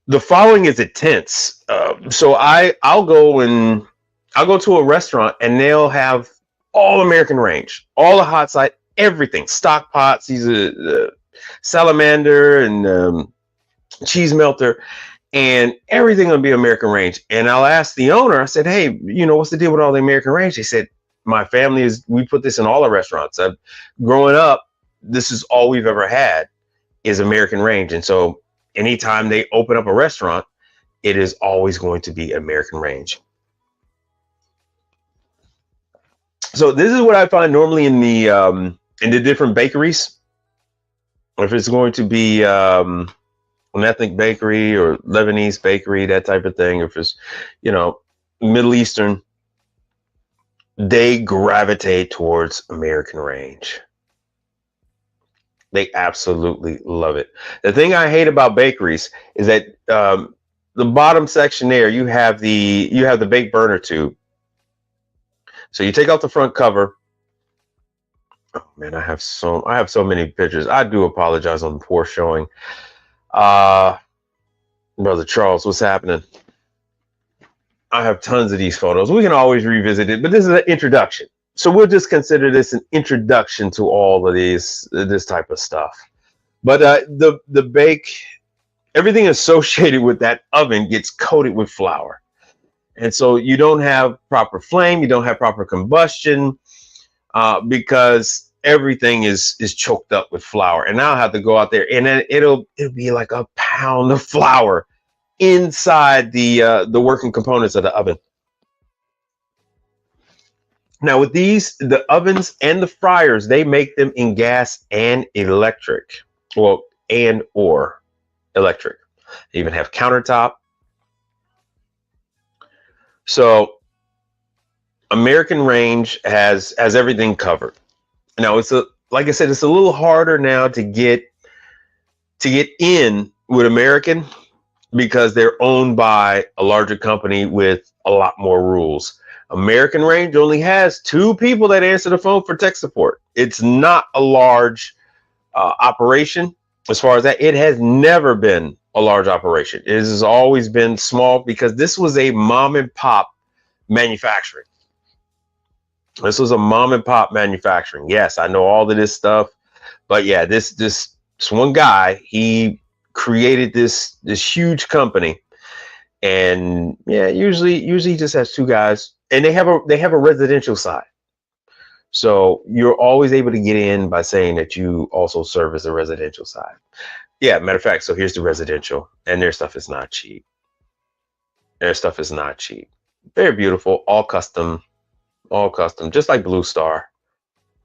the following is intense. So I'll go to a restaurant and they'll have all American Range, all the hot side, everything, stock pots, these salamander and cheese melter, and everything will be American Range. And I'll ask the owner, I said, hey, what's the deal with all the American Range? They said, my family we put this in all our restaurants. Growing up, this is all we've ever had is American Range. And so anytime they open up a restaurant, it is always going to be American Range. So this is what I find normally in the different bakeries. If it's going to be an ethnic bakery or Lebanese bakery, that type of thing. If it's, Middle Eastern, they gravitate towards American Range. They absolutely love it. The thing I hate about bakeries is that the bottom section there, you have the bake burner tube. So you take out the front cover. Oh man, I have so many pictures. I do apologize on the poor showing. Brother Charles, what's happening? I have tons of these photos. We can always revisit it, but this is an introduction. So we'll just consider this an introduction to all of this type of stuff. But the bake, everything associated with that oven gets coated with flour. And so you don't have proper flame, you don't have proper combustion, because everything is choked up with flour. And now I have to go out there, and then it'll be like a pound of flour inside the working components of the oven. Now with these, the ovens and the fryers, they make them in gas and electric. Well, and or electric. They even have countertop. So American Range has everything covered. Now like I said, it's a little harder now to get in with American, because they're owned by a larger company with a lot more rules. American Range only has 2 people that answer the phone for tech support. It's not a large operation as far as that. It has never been a large operation. It has always been small, because this was a mom and pop manufacturing. This was a mom and pop manufacturing. Yes, I know all of this stuff, but yeah, this one guy, he created this huge company, and yeah, usually he just has 2 guys, and they have a residential side. So you're always able to get in by saying that you also service the residential side. Yeah, matter of fact, so here's the residential, and their stuff is not cheap. Their stuff is not cheap. Very beautiful, all custom, just like Blue Star.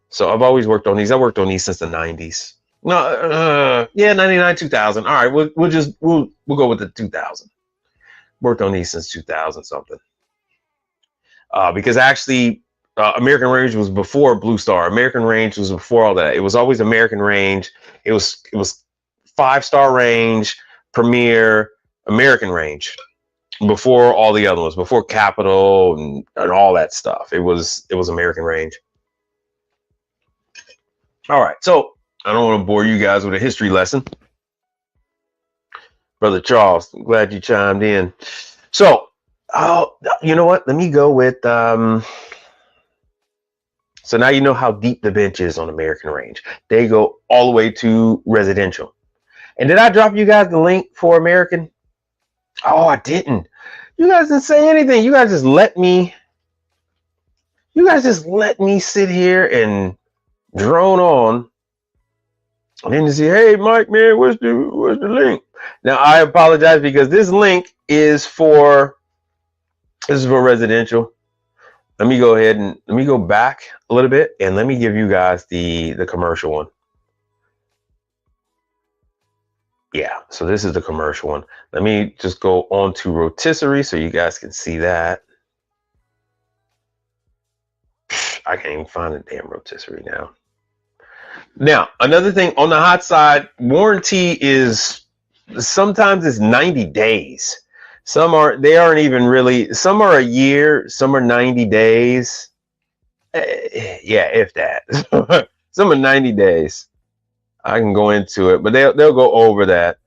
So I've always worked on these. I worked on these since the 90s. No, yeah, 99, 2000. All right, we'll go with the 2000. Worked on these since 2000 something. Because actually, American Range was before Blue Star. American Range was before all that. It was always American Range. It was 5-star Range, Premier, American Range, before all the other ones, before Capital and all that stuff. It was American Range. All right, so I don't want to bore you guys with a history lesson. Brother Charles, I'm glad you chimed in. So, you know what? Let me go with, so now you know how deep the bench is on American Range. They go all the way to residential. And did I drop you guys the link for American? Oh, I didn't. You guys didn't say anything. You guys just let me sit here and drone on. And then you say, hey, Mike, man, where's the link? Now, I apologize, because this link is for residential. Let me go ahead and let me go back a little bit, and let me give you guys the commercial one. Yeah, so this is the commercial one. Let me just go on to rotisserie so you guys can see that. I can't even find a damn rotisserie now. Now, another thing on the hot side, warranty is sometimes it's 90 days. Some aren't even really, some are a year, some are 90 days. Yeah, if that. Some are 90 days. I can go into it, but they'll go over that,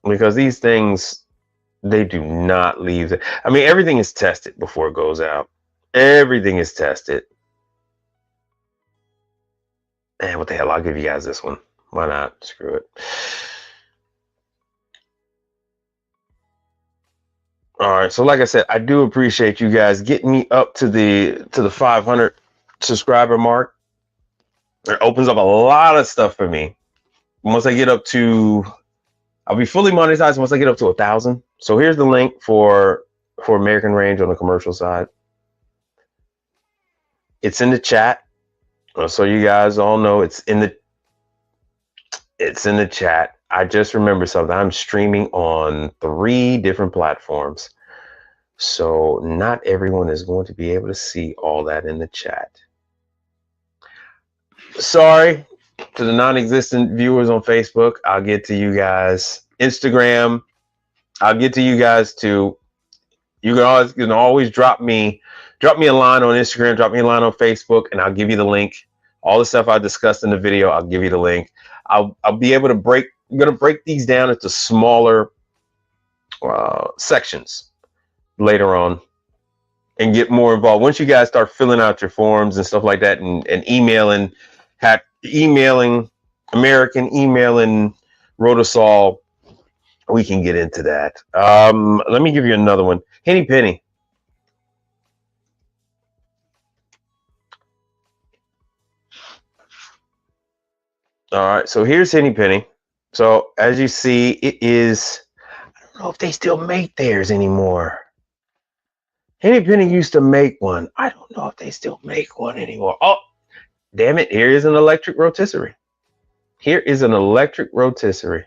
because these things, they do not leave. I mean, everything is tested before it goes out. Everything is tested. And what the hell? I'll give you guys this one. Why not? Screw it. All right. So like I said, I do appreciate you guys getting me up to the 500 subscriber mark. It opens up a lot of stuff for me. Once I get up to, I'll be fully monetized once I get up to 1,000. So here's the link for American Range on the commercial side. It's in the chat. So you guys all know it's in the chat. I just remembered something. I'm streaming on 3 different platforms. So not everyone is going to be able to see all that in the chat. Sorry to the non-existent viewers on Facebook. I'll get to you guys. Instagram, I'll get to you guys too. You can always drop me a line on Instagram, drop me a line on Facebook, and I'll give you the link. All the stuff I discussed in the video, I'll give you the link. I'll be able to I'm going to break these down into smaller sections. later on and get more involved. Once you guys start filling out your forms and stuff like that, and emailing American, emailing Rotosol, we can get into that. Let me give you another one. Henny Penny. All right, so here's Henny Penny. So as you see, it is, I don't know if they still make theirs anymore. Henny Penny used to make one. I don't know if they still make one anymore. Oh, damn it. Here is an electric rotisserie. Here is an electric rotisserie.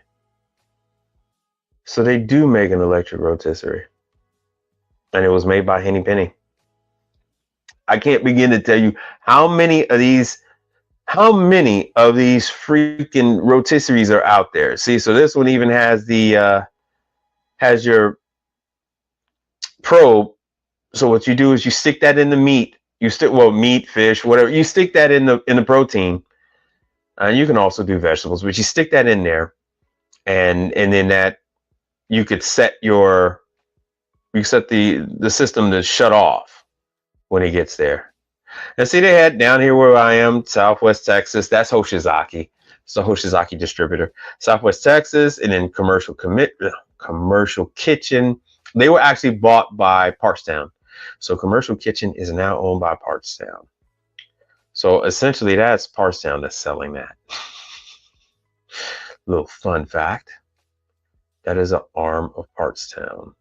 So they do make an electric rotisserie. And it was made by Henny Penny. I can't begin to tell you how many of these freaking rotisseries are out there. See, so this one even has the has your probe. So what you do is you stick that in the meat. You stick, well, meat, fish, whatever. You stick that in the protein. And you can also do vegetables, but you stick that in there, and then that you could set the system to shut off when it gets there. And see, they had down here where I am, Southwest Texas. That's Hoshizaki. It's a Hoshizaki distributor. Southwest Texas, and then Commercial Kitchen. They were actually bought by Partstown. So Commercial Kitchen is now owned by Partstown. So essentially, that's Partstown that's selling that. Little fun fact. That is an arm of Partstown.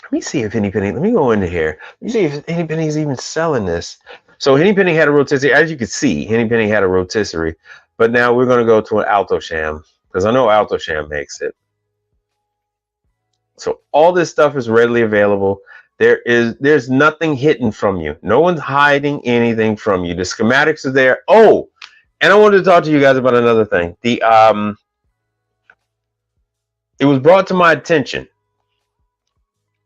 Let me see if Henny Penny, let me go into here. Let me see if Henny Penny's even selling this. So Henny Penny had a rotisserie. As you can see, Henny Penny had a rotisserie. But now we're going to go to an Alto-Shaam, because I know Alto-Shaam makes it. So all this stuff is readily available. There's nothing hidden from you. No one's hiding anything from you. The schematics are there. Oh, and I wanted to talk to you guys about another thing. It was brought to my attention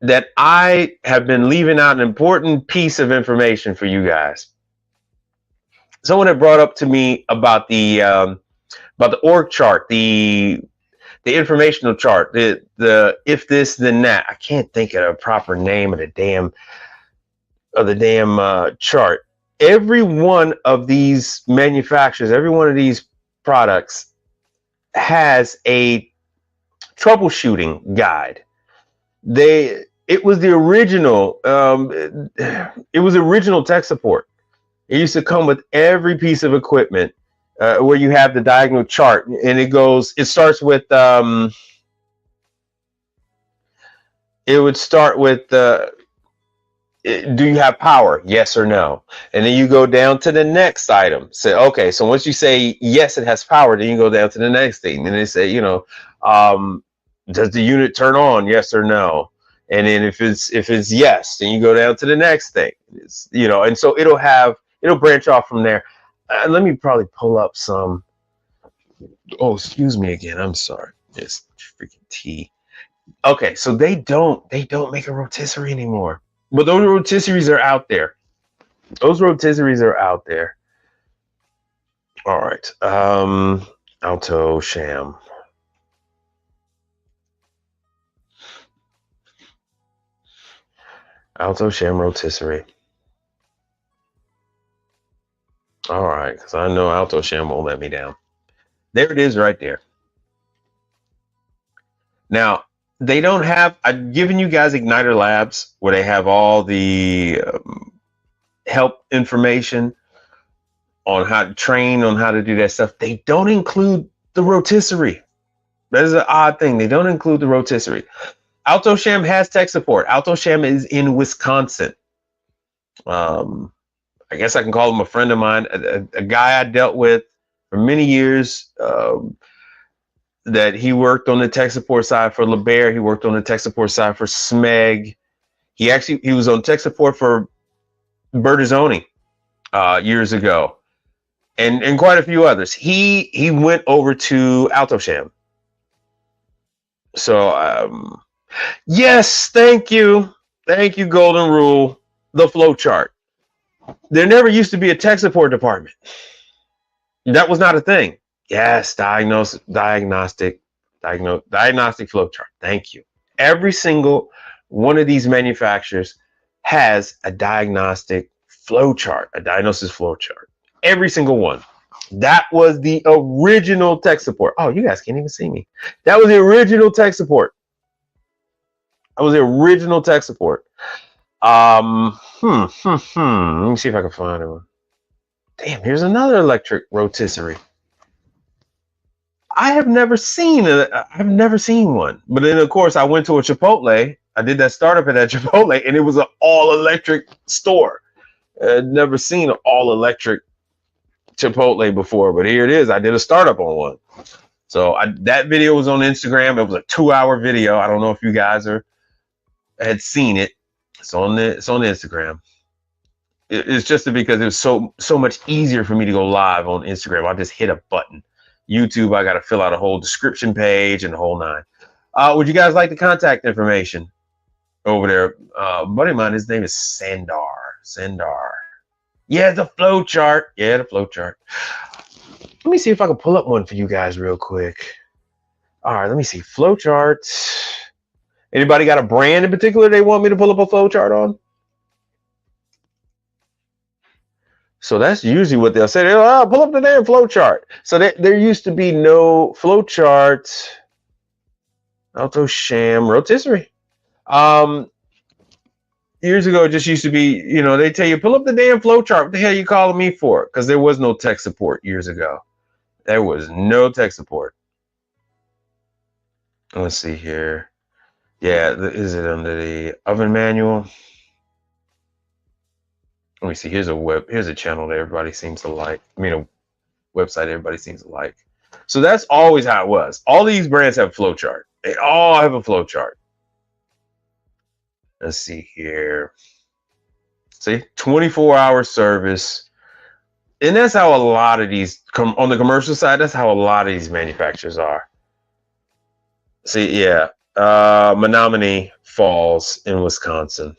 that I have been leaving out an important piece of information for you guys. Someone had brought up to me about the org chart, the informational chart, the if this then that. I can't think of a proper name of the damn chart. Every one of these manufacturers, every one of these products has a troubleshooting guide. It was the original. It was original tech support. It used to come with every piece of equipment where you have the diagonal chart, and it starts with. It would start with do you have power? Yes or no? And then you go down to the next item. Say, okay, so once you say yes, it has power, then you go down to the next thing. And they say, does the unit turn on? Yes or no? And then if it's yes, then you go down to the next thing. And so it'll branch off from there. Let me probably pull up some. Oh, excuse me again. I'm sorry. It's freaking tea. Okay, so they don't make a rotisserie anymore. But those rotisseries are out there. All right. Alto-Shaam. Alto-Shaam rotisserie. All right, because I know Alto-Shaam won't let me down. There it is right there. Now, they don't have, I've given you guys Igniter Labs where they have all the help information on how to train, on how to do that stuff. They don't include the rotisserie. That is an odd thing. They don't include the rotisserie. Alto-Shaam has tech support. Alto-Shaam is in Wisconsin. I guess I can call him a friend of mine, a guy I dealt with for many years. That he worked on the tech support side for LeBaire. He worked on the tech support side for Smeg. He was on tech support for Bertazzoni years ago, and quite a few others. He went over to Alto-Shaam. So yes, thank you, Golden Rule. The flow chart. There never used to be a tech support department. That was not a thing. Yes, diagnostic flow chart. Thank you. Every single one of these manufacturers has a diagnostic flow chart, a diagnosis flow chart. Every single one. That was the original tech support. Oh, you guys can't even see me. That was the original tech support. That was the original tech support. Let me see if I can find one. Damn, here's another electric rotisserie. I've never seen one. But then of course I went to a Chipotle. I did that startup at that Chipotle, and it was an all electric store. I'd never seen an all electric Chipotle before, but here it is. I did a startup on one. So that video was on Instagram. It was a 2-hour video. I don't know if you guys had seen it. It's on Instagram. It's just because it was so much easier for me to go live on Instagram. I just hit a button. YouTube, I got to fill out a whole description page and the whole nine. Would you guys like the contact information over there? Buddy of mine, his name is Sandar. Yeah, the flow chart. Let me see if I can pull up one for you guys real quick. All right, let me see. Flow charts. Anybody got a brand in particular they want me to pull up a flow chart on? So that's usually what they'll say. They'll pull up the damn flow chart. So there used to be no flow chart. Alto Sham rotisserie. Years ago, it just used to be, they tell you, pull up the damn flow chart. What the hell are you calling me for? Because there was no tech support years ago. There was no tech support. Let's see here. Yeah, is it under the oven manual? Let me see. Here's a channel that everybody seems to like. I mean, a website everybody seems to like. So that's always how it was. All these brands have a flow chart. They all have a flow chart. Let's see here. See, 24-hour service. And that's how a lot of these on the commercial side, that's how a lot of these manufacturers are. See, yeah. Menominee Falls in Wisconsin.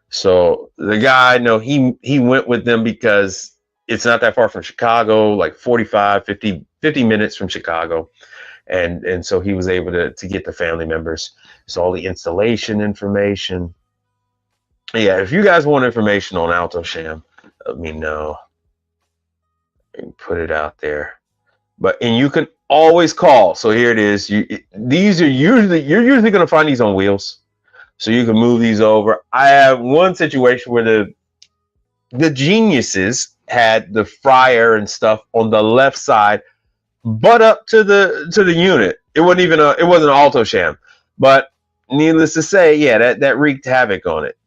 So the guy, he went with them because it's not that far from Chicago, like 45, 50 minutes from Chicago. And so he was able to get the family members. So all the installation information. Yeah, if you guys want information on Alto Sham, let me know. And put it out there. And you can always call. So here it is. You're usually going to find these on wheels. So you can move these over. I have one situation where the geniuses had the fryer and stuff on the left side, butt up to the unit. It wasn't an Alto Sham, but needless to say, yeah, that wreaked havoc on it.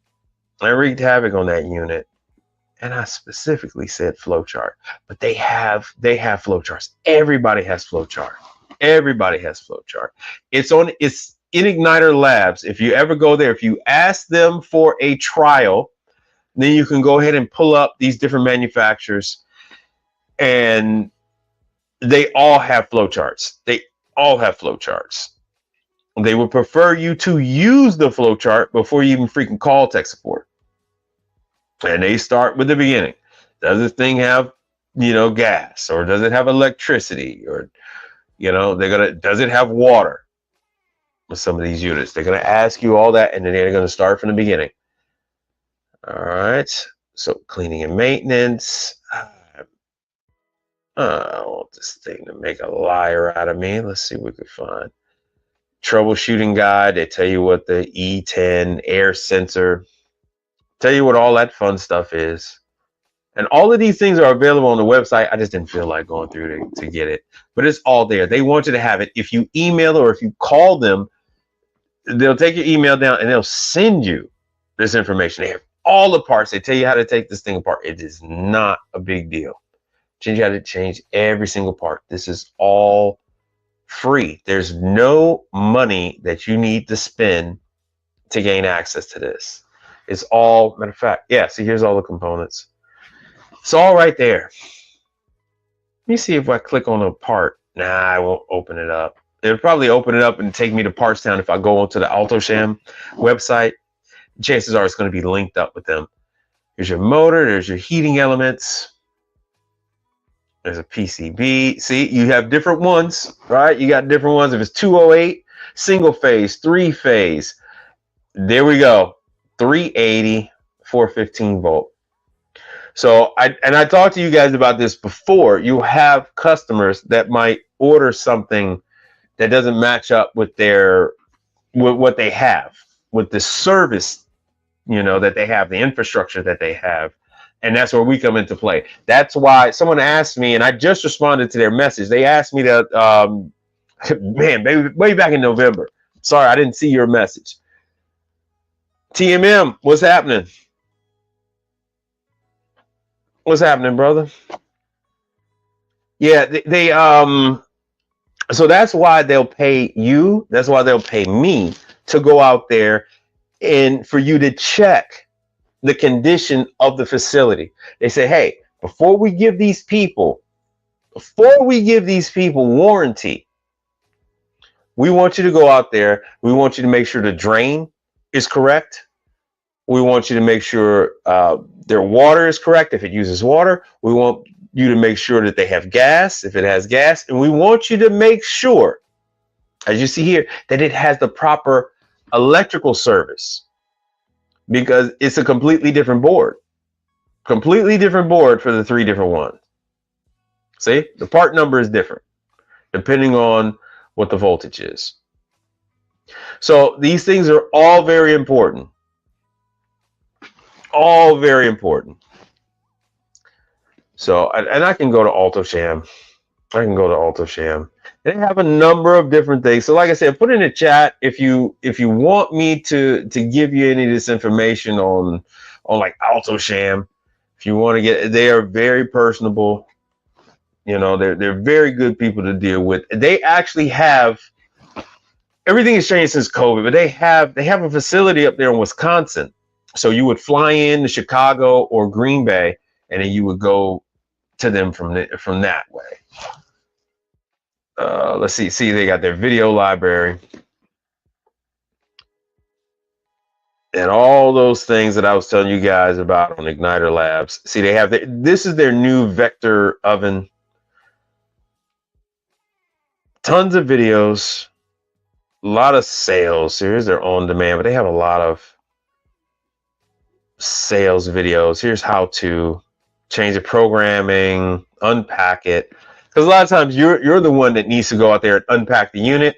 I wreaked havoc on that unit, and I specifically said flowchart. But they have flowcharts. Everybody has flowchart. Everybody has flowchart. It's in Igniter Labs. If you ever go there, if you ask them for a trial, then you can go ahead and pull up these different manufacturers, and they all have flowcharts. They all have flowcharts. They would prefer you to use the flowchart before you even freaking call tech support. And they start with the beginning. Does this thing have, gas, or does it have electricity, or, does it have water? With some of these units, they're going to ask you all that, and then they're going to start from the beginning. All right. So cleaning and maintenance. I want this thing to make a liar out of me. Let's see what we can find. Troubleshooting guide. They tell you what the E10 air sensor. Tell you what all that fun stuff is. And all of these things are available on the website. I just didn't feel like going through to get it. But it's all there. They want you to have it. If you email or if you call them, they'll take your email down and they'll send you this information. They have all the parts. They tell you how to take this thing apart. It is not a big deal. Change how to change every single part. This is all free. There's no money that you need to spend to gain access to this. It's all, matter of fact, yeah, see, here's all the components. It's all right there. Let me see if I click on a part. Nah, I won't open it up. It'll probably open it up and take me to Partstown if I go onto the Alto Sham website. Chances are it's going to be linked up with them. Here's your motor. There's your heating elements. There's a PCB. See, you have different ones, right? You got different ones. If it's 208, single phase, 3 phase, There we go. 380, 415 volt. So I talked to you guys about this before. You have customers that might order something that doesn't match up with what they have, with the service, that they have, the infrastructure that they have. And that's where we come into play. That's why someone asked me, and I just responded to their message. They asked me to, man, way back in November. Sorry, I didn't see your message. TMM, what's happening? What's happening, brother? Yeah, they so that's why they'll pay you. That's why they'll pay me to go out there and for you to check the condition of the facility. They say, hey, before we give these people warranty, we want you to go out there. We want you to make sure the drain is correct. We want you to make sure their water is correct if it uses water. We want you to make sure that they have gas if it has gas. And we want you to make sure, as you see here, that it has the proper electrical service, because it's a completely different board. Completely different board for the three different ones. See, the part number is different depending on what the voltage is. So these things are all very important. All very important. So, and I can go to AltoSham. They have a number of different things. So like I said, put in the chat if you want me to give you any of this information on like AltoSham. If you want to get, they are very personable. They're very good people to deal with. They actually have, everything has changed since COVID, but they have a facility up there in Wisconsin. So you would fly in to Chicago or Green Bay, and then you would go to them from that way. Let's see. See, they got their video library and all those things that I was telling you guys about on Igniter Labs. See, they have this is their new Vector oven. Tons of videos, a lot of sales. Here's their on demand, but they have a lot of sales videos. Here's how to change the programming, unpack it. Because a lot of times you're the one that needs to go out there and unpack the unit.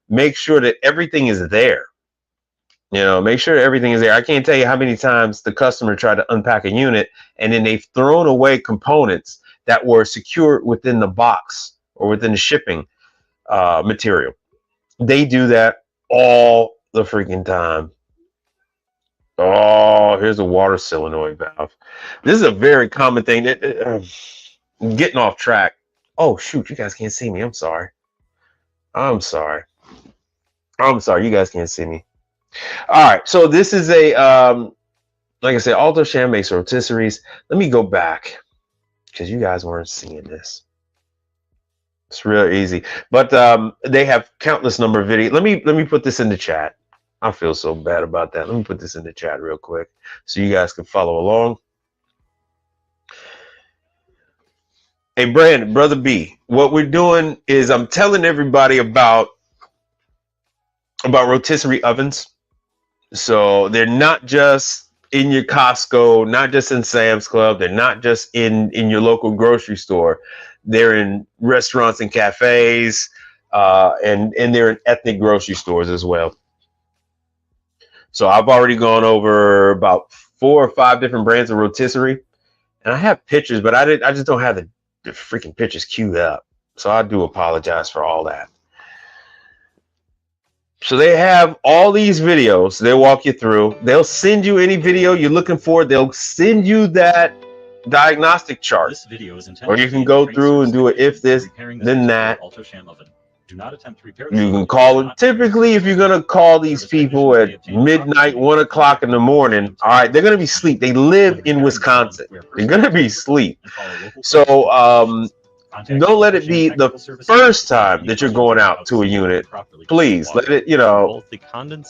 Make sure that everything is there. Make sure everything is there. I can't tell you how many times the customer tried to unpack a unit and then they've thrown away components that were secured within the box or within the shipping material. They do that all the freaking time. Oh, here's a water solenoid valve. This is a very common thing. Getting off track. Oh, shoot. You guys can't see me. I'm sorry. You guys can't see me. All right. So this is a, like I said, AltoSham makes rotisseries. Let me go back because you guys weren't seeing this. It's real easy. But they have countless number of videos. Let me put this in the chat. I feel so bad about that. Let me put this in the chat real quick so you guys can follow along. Hey, Brandon, Brother B, what we're doing is I'm telling everybody about rotisserie ovens. So they're not just in your Costco, not just in Sam's Club. They're not just in your local grocery store. They're in restaurants and cafes, and they're in ethnic grocery stores as well. So I've already gone over about 4 or 5 different brands of rotisserie, and I have pictures, but I just don't have the freaking pictures queued up. So I do apologize for all that. So they have all these videos. They'll walk you through. They'll send you any video you're looking for. They'll send you that diagnostic chart. This video is intended, or you can go through and do it if this, then that. Do not attempt to repair. You can call them. Typically, if you're gonna call these people at midnight, 1 o'clock in the morning, all right, they're gonna be asleep. They live in Wisconsin. They're gonna be asleep. So don't let it be the first time that you're going out to a unit. Please let it.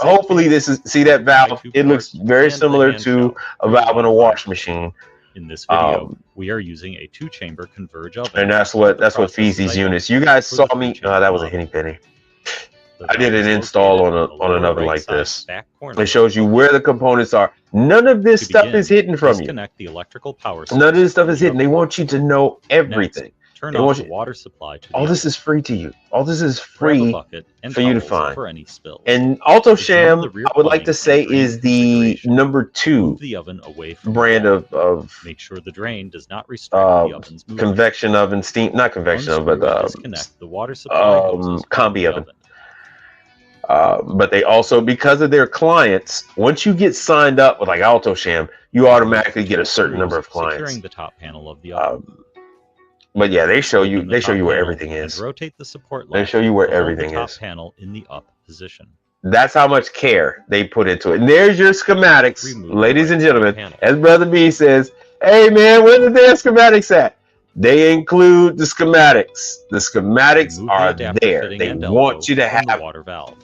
Hopefully, this is, see that valve. It looks very similar to a valve in a wash machine. In this video, we are using a 2-chamber converge oven. And that's what feeds these units. You guys saw me. Oh, that was a Henny Penny. The I did valve an is install located on in the on an lower oven right like side this. back corner. It shows you where the components are. None of this To stuff begin, is hidden from you. disconnect the electrical power source. None of this stuff from is the hidden. They oven. want you to know everything. Next, turn They off want the you- water supply to the All this oven. is free to you. All this is Grab a free bucket and for you to towels find. for any spills. And To join AutoSham, the rear I would like plumbing to say, and drain is the configuration, number 2 move the oven away from brand the wall. of Make sure the drain does not restrict the oven's movement. convection oven, steam, not convection oven, Unscrew but and disconnect the water supply hoses from combi the oven. But they also, because of their clients, once you get signed up with like AutoSham, you automatically get a certain number of clients. Securing the top panel of the oven. But yeah, they show you Open the top where panel everything and is. rotate the support They latch show you where to hold everything the top is. panel in the up position. That's how much care they put into it. And there's your schematics, Remove the ladies and right side gentlemen. panel. As Brother B says, hey man, where are their schematics at? They include the schematics. The schematics Remove the are adapter there. fitting They and want elbow you to from the have. water valve.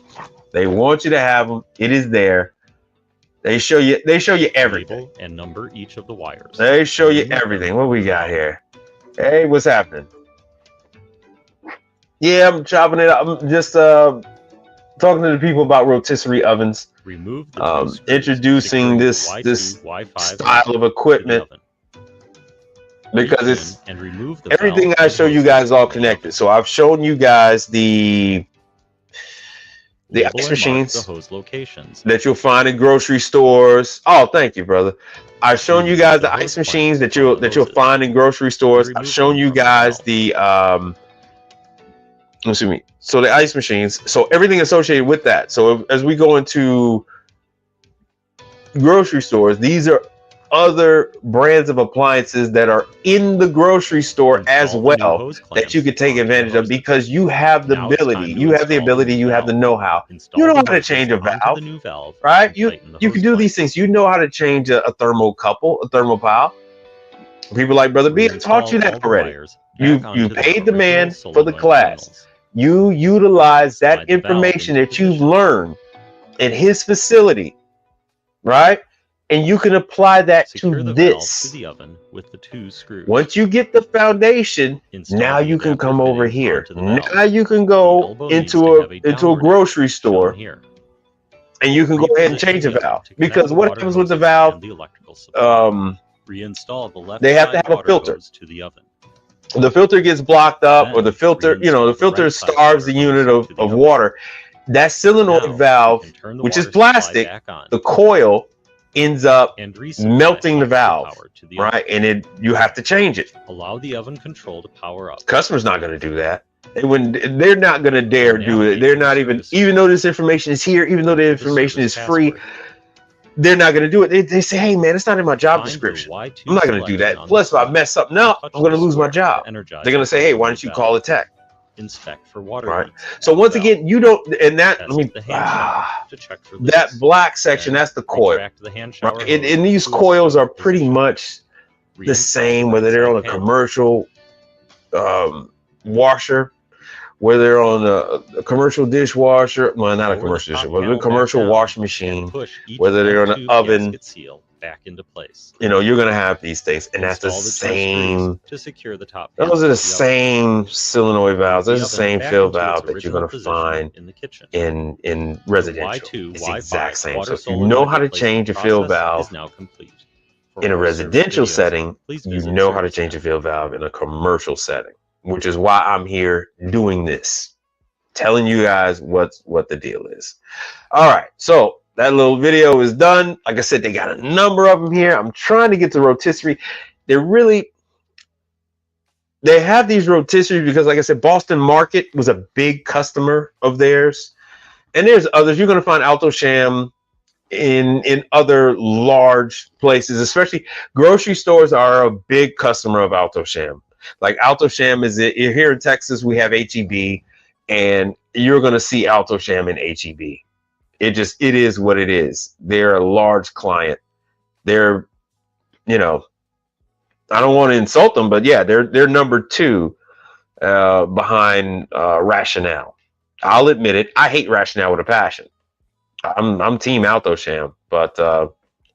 They want you to have them. It is there. They show you. They show you everything. Label and number each of the wires. They show you Remove everything. them What we from the got valve. here? Hey, what's happening? Yeah, I'm chopping it up. I'm just talking to the people about rotisserie ovens. Remove the two screws, Introducing securing this Y2, this Y5 style of to the equipment oven. because Reach it's in and remove the everything valve I and show you hose guys all from the connected. oven. So I've shown you guys the Label ice and mark machines the hose locations. that you'll find in grocery stores. Oh, thank you, brother. I've shown you guys the ice machines that you'll find in grocery stores. I've shown you guys the excuse me. So the ice machines. So everything associated with that. So as we go into grocery stores, these are other brands of appliances that are in the grocery store as Install the new well hose that clamps you could take onto the advantage of hose. because you have the Now it's time ability. to You have the install the ability. new You have the valve. know-how. Install You know the how to hoses change a onto valve, the new valve right? and You tighten the you hose can do these clamps. things. You know how to change a thermocouple, a thermopile. People like Brother B have taught you Reinstall all that the already. wires You back onto paid the original man for the solenoid class. panels. You utilize that Slide the valve information into that you've position. learned in his facility, right? And you can apply that Secure to the valve this. to the oven with the two screws. Once you get the foundation, Install now the you can adapter come over fitting here. onto the valve. Now you can The go elbow needs into to a have a into a downward grocery edge, store shown here. and you can go ahead and Reposition change a the oven valve. to connect Because the what water happens with the hoses valve? and the electrical supply. Reinstall the left They have to side have a water filter. hose to the oven. The filter gets blocked up, or Then the filter, the reinstall the filter right side starves the water unit hose of to the oven. water. That solenoid Now, valve, you can turn the which is water supply plastic, back on the coil ends up and resupply melting the electrical valve, power to the oven. right? And you have to change it. Allow the oven control to power up. Customer's not going to do that. They wouldn't. They're not going to dare do it. They're not even though this information is here, even though the information is free, they're not going to do it. They say, hey man, it's not in my job description. I'm not going to do that. Plus, if I mess up now, I'm going to lose my job. They're going to say, hey, why don't you call a tech? Inspect for water Right. leaks. So once again, you don't, and that, Test let me, the hand shower to check for that leaks. black section, Then that's the coil. retract the hand shower Right? hose And these to its coils are stored pretty position. much the Reinstall same, whether they're on a side panel. commercial washer, whether they're on a commercial dishwasher, well, not a Lower the commercial top dishwasher, but panel a back commercial down washing and machine, push each whether they're on an tube oven, gasket seal back into place. you know, you're going to have these things. And that's the Install two same, screws to secure the top those panel are the of oven. same solenoid valves. Move Those are the oven same back fill into its valve that you're original going to position find in the kitchen. in residential. Y2, It's the Y5 exact same. water So if you know how to solenoid change a replacement fill process valve is now complete. For in a more service residential videos, setting, please you visit know how to Service change a Center. fill valve in a commercial setting, which is why I'm here doing this, telling you guys what the deal is. All right, so that little video is done. Like I said, they got a number of them here. I'm trying to get to rotisserie. They have these rotisseries because, like I said, Boston Market was a big customer of theirs, and there's others. You're going to find AutoSham in other large places, especially grocery stores are a big customer of AutoSham. Like AutoSham is here in Texas, we have HEB, and you're going to see AutoSham in HEB. It is what it is. They're a large client. They're, you know, I don't want to insult them, but yeah, they're number 2 behind Rationale. I'll admit it. I hate Rationale with a passion. I'm team AutoSham, but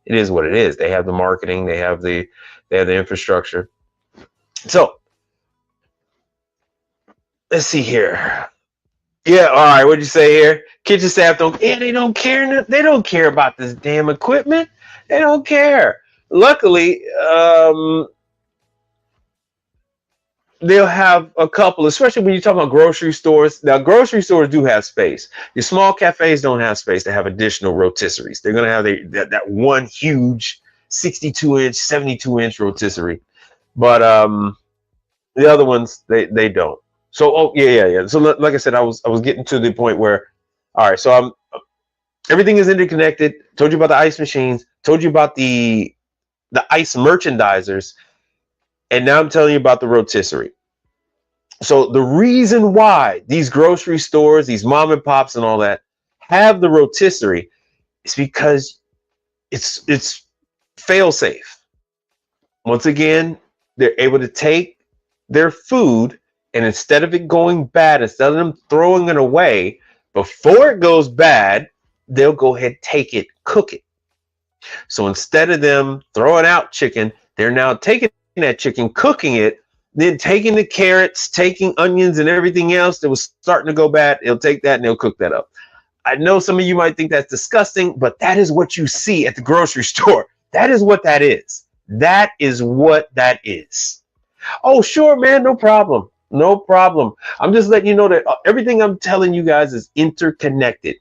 it is what it is. They have the marketing, they have the infrastructure. So let's see here. Yeah, all right. What'd you say here? Kitchen staff don't. Yeah, they don't care. They don't care about this damn equipment. They don't care. Luckily, they'll have a couple, especially when you talk about grocery stores. Now, grocery stores do have space. Your small cafes don't have space to have additional rotisseries. They're gonna have that one huge 62-inch, 72-inch rotisserie, but the other ones they don't. So yeah. So like I said, I was getting to the point where, all right, so everything is interconnected. Told you about the ice machines. Told you about the ice merchandisers, and now I'm telling you about the rotisserie. So the reason why these grocery stores, these mom and pops and all that have the rotisserie is because it's fail safe. Once again, they're able to take their food, and instead of it going bad, instead of them throwing it away before it goes bad, they'll go ahead, take it, cook it. So instead of them throwing out chicken, they're now taking that chicken, cooking it, then taking the carrots, taking onions and everything else that was starting to go bad. They'll take that and they'll cook that up. I know some of you might think that's disgusting, but that is what you see at the grocery store. That is what that is. That is what that is. Oh, sure, man. No problem. No problem. I'm just letting you know that everything I'm telling you guys is interconnected.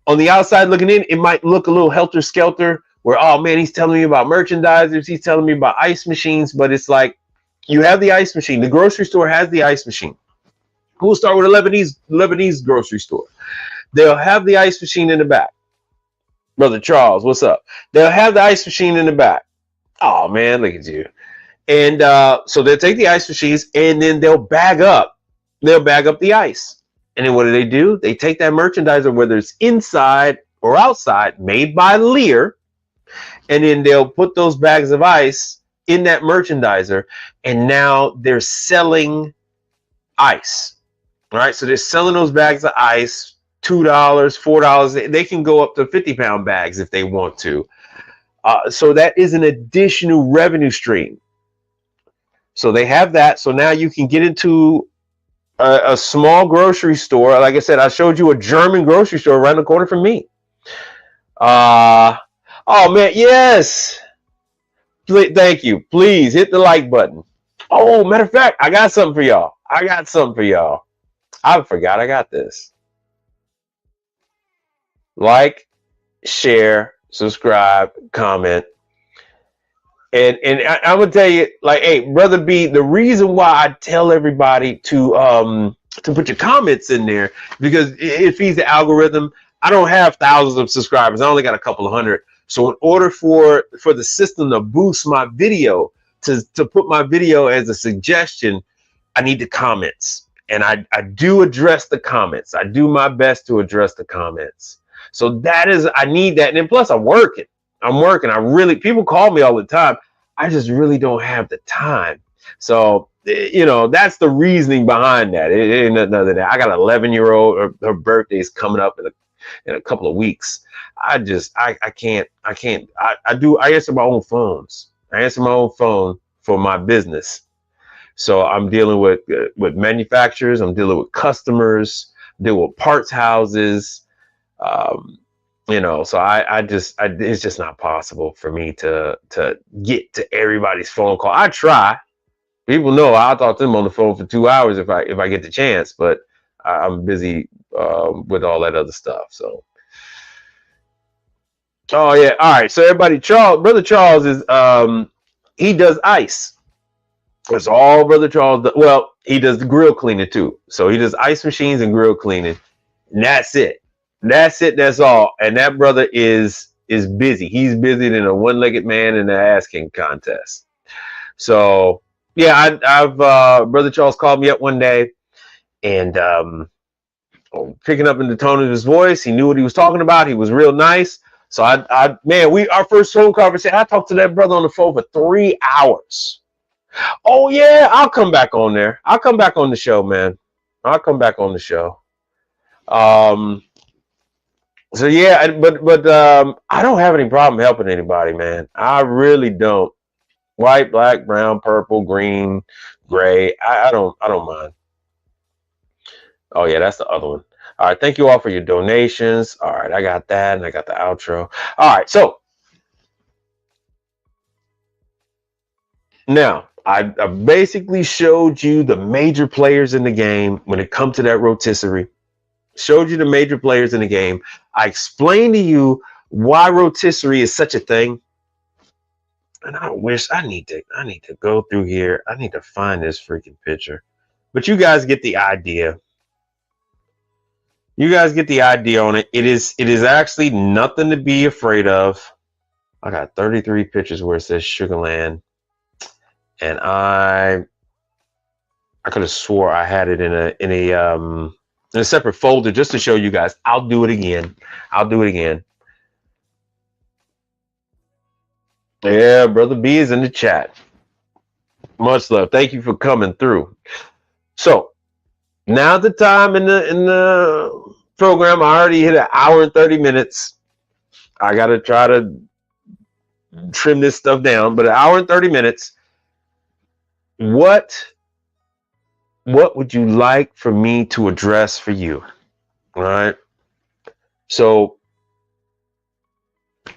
On the outside looking in, it might look a little helter-skelter where, oh, man, he's telling me about merchandisers. He's telling me about ice machines. But it's like you have the ice machine. The grocery store has the ice machine. We'll start with a Lebanese grocery store. They'll have the ice machine in the back. Brother Charles, what's up? They'll have the ice machine in the back. Oh, man, look at you. And so they'll take the ice machines and then they'll bag up the ice. And then what do? They take that merchandiser, whether it's inside or outside, made by Lear, and then they'll put those bags of ice in that merchandiser, and now they're selling ice. All right, so they're selling those bags of ice, $2, $4. They can go up to 50-pound bags if they want to. So that is an additional revenue stream. So they have that. So now you can get into a small grocery store. Like I said, I showed you a German grocery store around the corner from me. Oh man, yes. Thank you. Please hit the like button. Oh, matter of fact, I got something for y'all. I forgot I got this. Like, share, subscribe, comment. And I'm gonna tell you, like, hey, Brother B, the reason why I tell everybody to put your comments in there, because it feeds the algorithm. I don't have thousands of subscribers. I only got a couple of hundred. So in order for the system to boost my video, to put my video as a suggestion, I need the comments. And I do address the comments. I do my best to address the comments. So I need that. And then plus I'm working. People call me all the time. I just really don't have the time. So, that's the reasoning behind that. It ain't nothing other than that. I got an 11-year-old. Her birthday's coming up in a couple of weeks. I can't. I answer my own phones. I answer my own phone for my business. So I'm dealing with manufacturers. I'm dealing with customers. I'm dealing with parts houses. So it's just not possible for me to get to everybody's phone call. I try. People know I'll talk to them on the phone for 2 hours if I get the chance, but I'm busy with all that other stuff. So, oh yeah, all right. So everybody, Brother Charles is he does ice. That's all Brother Charles does. Well, he does the grill cleaning too. So he does ice machines and grill cleaning. And that's it. That's all. And that brother is busy. He's busier than a one-legged man in the ass king contest. So yeah, I've Brother Charles called me up one day, and picking up in the tone of his voice, he knew what he was talking about. He was real nice. So our first phone conversation, I talked to that brother on the phone for 3 hours. Oh yeah, I'll come back on there. I'll come back on the show, man. I'll come back on the show. So yeah, but I don't have any problem helping anybody, man. I really don't. White, black, brown, purple, green, gray. I don't mind. Oh yeah, that's the other one. All right, thank you all for your donations. All right, I got that, and I got the outro. All right, so now I basically showed you the major players in the game when it comes to that rotisserie. Showed you the major players in the game. I explained to you why rotisserie is such a thing. And I wish I need to go through here. I need to find this freaking picture. But you guys get the idea. You guys get the idea on it. It is actually nothing to be afraid of. I got 33 pictures where it says Sugarland. And I could have swore I had it in a separate folder just to show you guys. I'll do it again. Yeah, Brother B is in the chat. Much love. Thank you for coming through. So now the time in the program, I already hit an hour and 30 minutes. I gotta try to trim this stuff down, but an hour and 30 minutes. What would you like for me to address for you? All right. So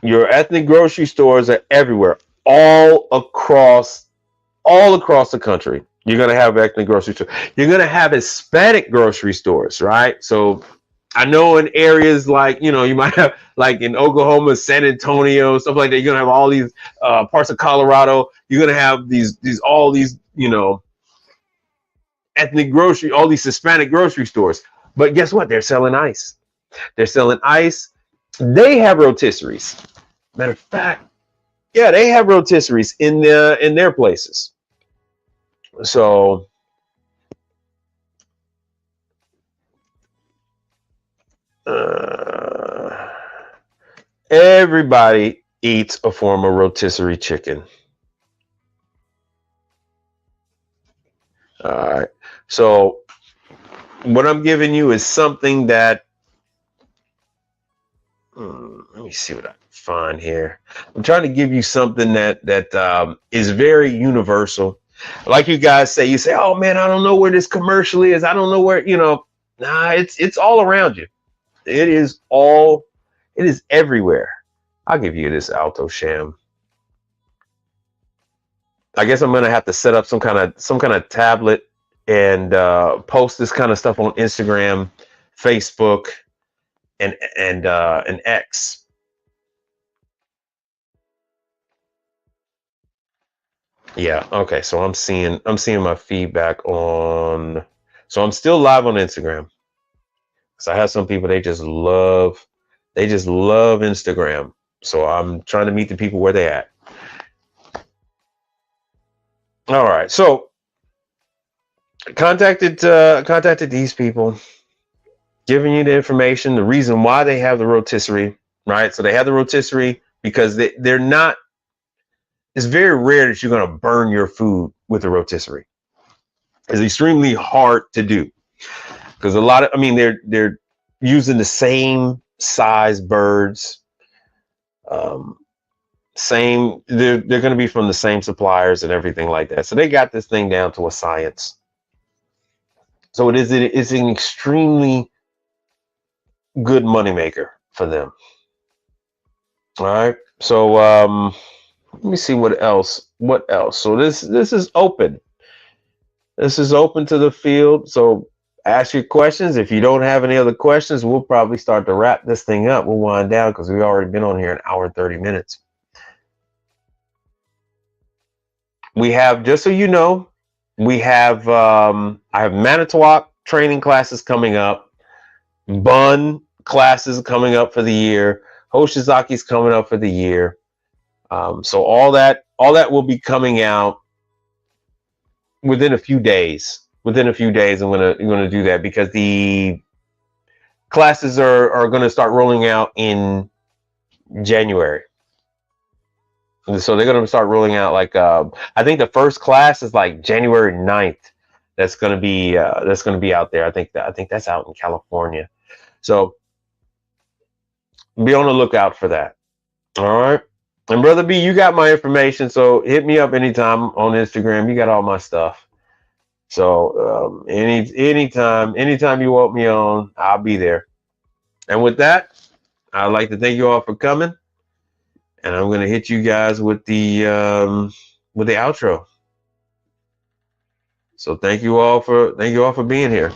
your ethnic grocery stores are everywhere, all across the country. You're gonna have ethnic grocery stores. You're gonna have Hispanic grocery stores, right? So I know in areas like, you might have like in Oklahoma, San Antonio, stuff like that. You're gonna have all these parts of Colorado. You're gonna have all these ethnic grocery, all these Hispanic grocery stores. But guess what? They're selling ice. They have rotisseries. Matter of fact, yeah, they have rotisseries in their places. So everybody eats a form of rotisserie chicken. All right. So what I'm giving you is something that let me see what I can find here. I'm trying to give you something that is very universal. Like you guys say, oh man, I don't know where this commercial is. I don't know where, nah, it's all around you. It is everywhere. I'll give you this Alto Sham. I guess I'm gonna have to set up some kind of tablet and post this kind of stuff on Instagram, Facebook, and X. Yeah, okay. So I'm seeing my feedback on. So I'm still live on Instagram. So I have some people they just love Instagram. So I'm trying to meet the people where they at. All right. So contacted these people, giving you the information, the reason why they have the rotisserie, right? So they have the rotisserie because they're not. It's very rare that you're going to burn your food with a rotisserie. It's extremely hard to do because they're using the same size birds, they're going to be from the same suppliers and everything like that. So they got this thing down to a science. So it's an extremely good moneymaker for them. All right. So let me see what else. So this is open. This is open to the field. So ask your questions. If you don't have any other questions, we'll probably start to wrap this thing up. We'll wind down because we've already been on here an hour and 30 minutes. We have, just so you know, I have Manitowoc training classes coming up, Bun classes coming up for the year, Hoshizaki's coming up for the year. So all that will be coming out within a few days. I'm gonna do that because the classes are gonna start rolling out in January. So they're gonna start rolling out like I think the first class is like January 9th. That's gonna be out there. I think that's out in California. So be on the lookout for that. All right. And Brother B, you got my information, so hit me up anytime on Instagram. You got all my stuff. So anytime you want me on, I'll be there. And with that, I'd like to thank you all for coming. And I'm gonna hit you guys with the outro. So thank you all for being here.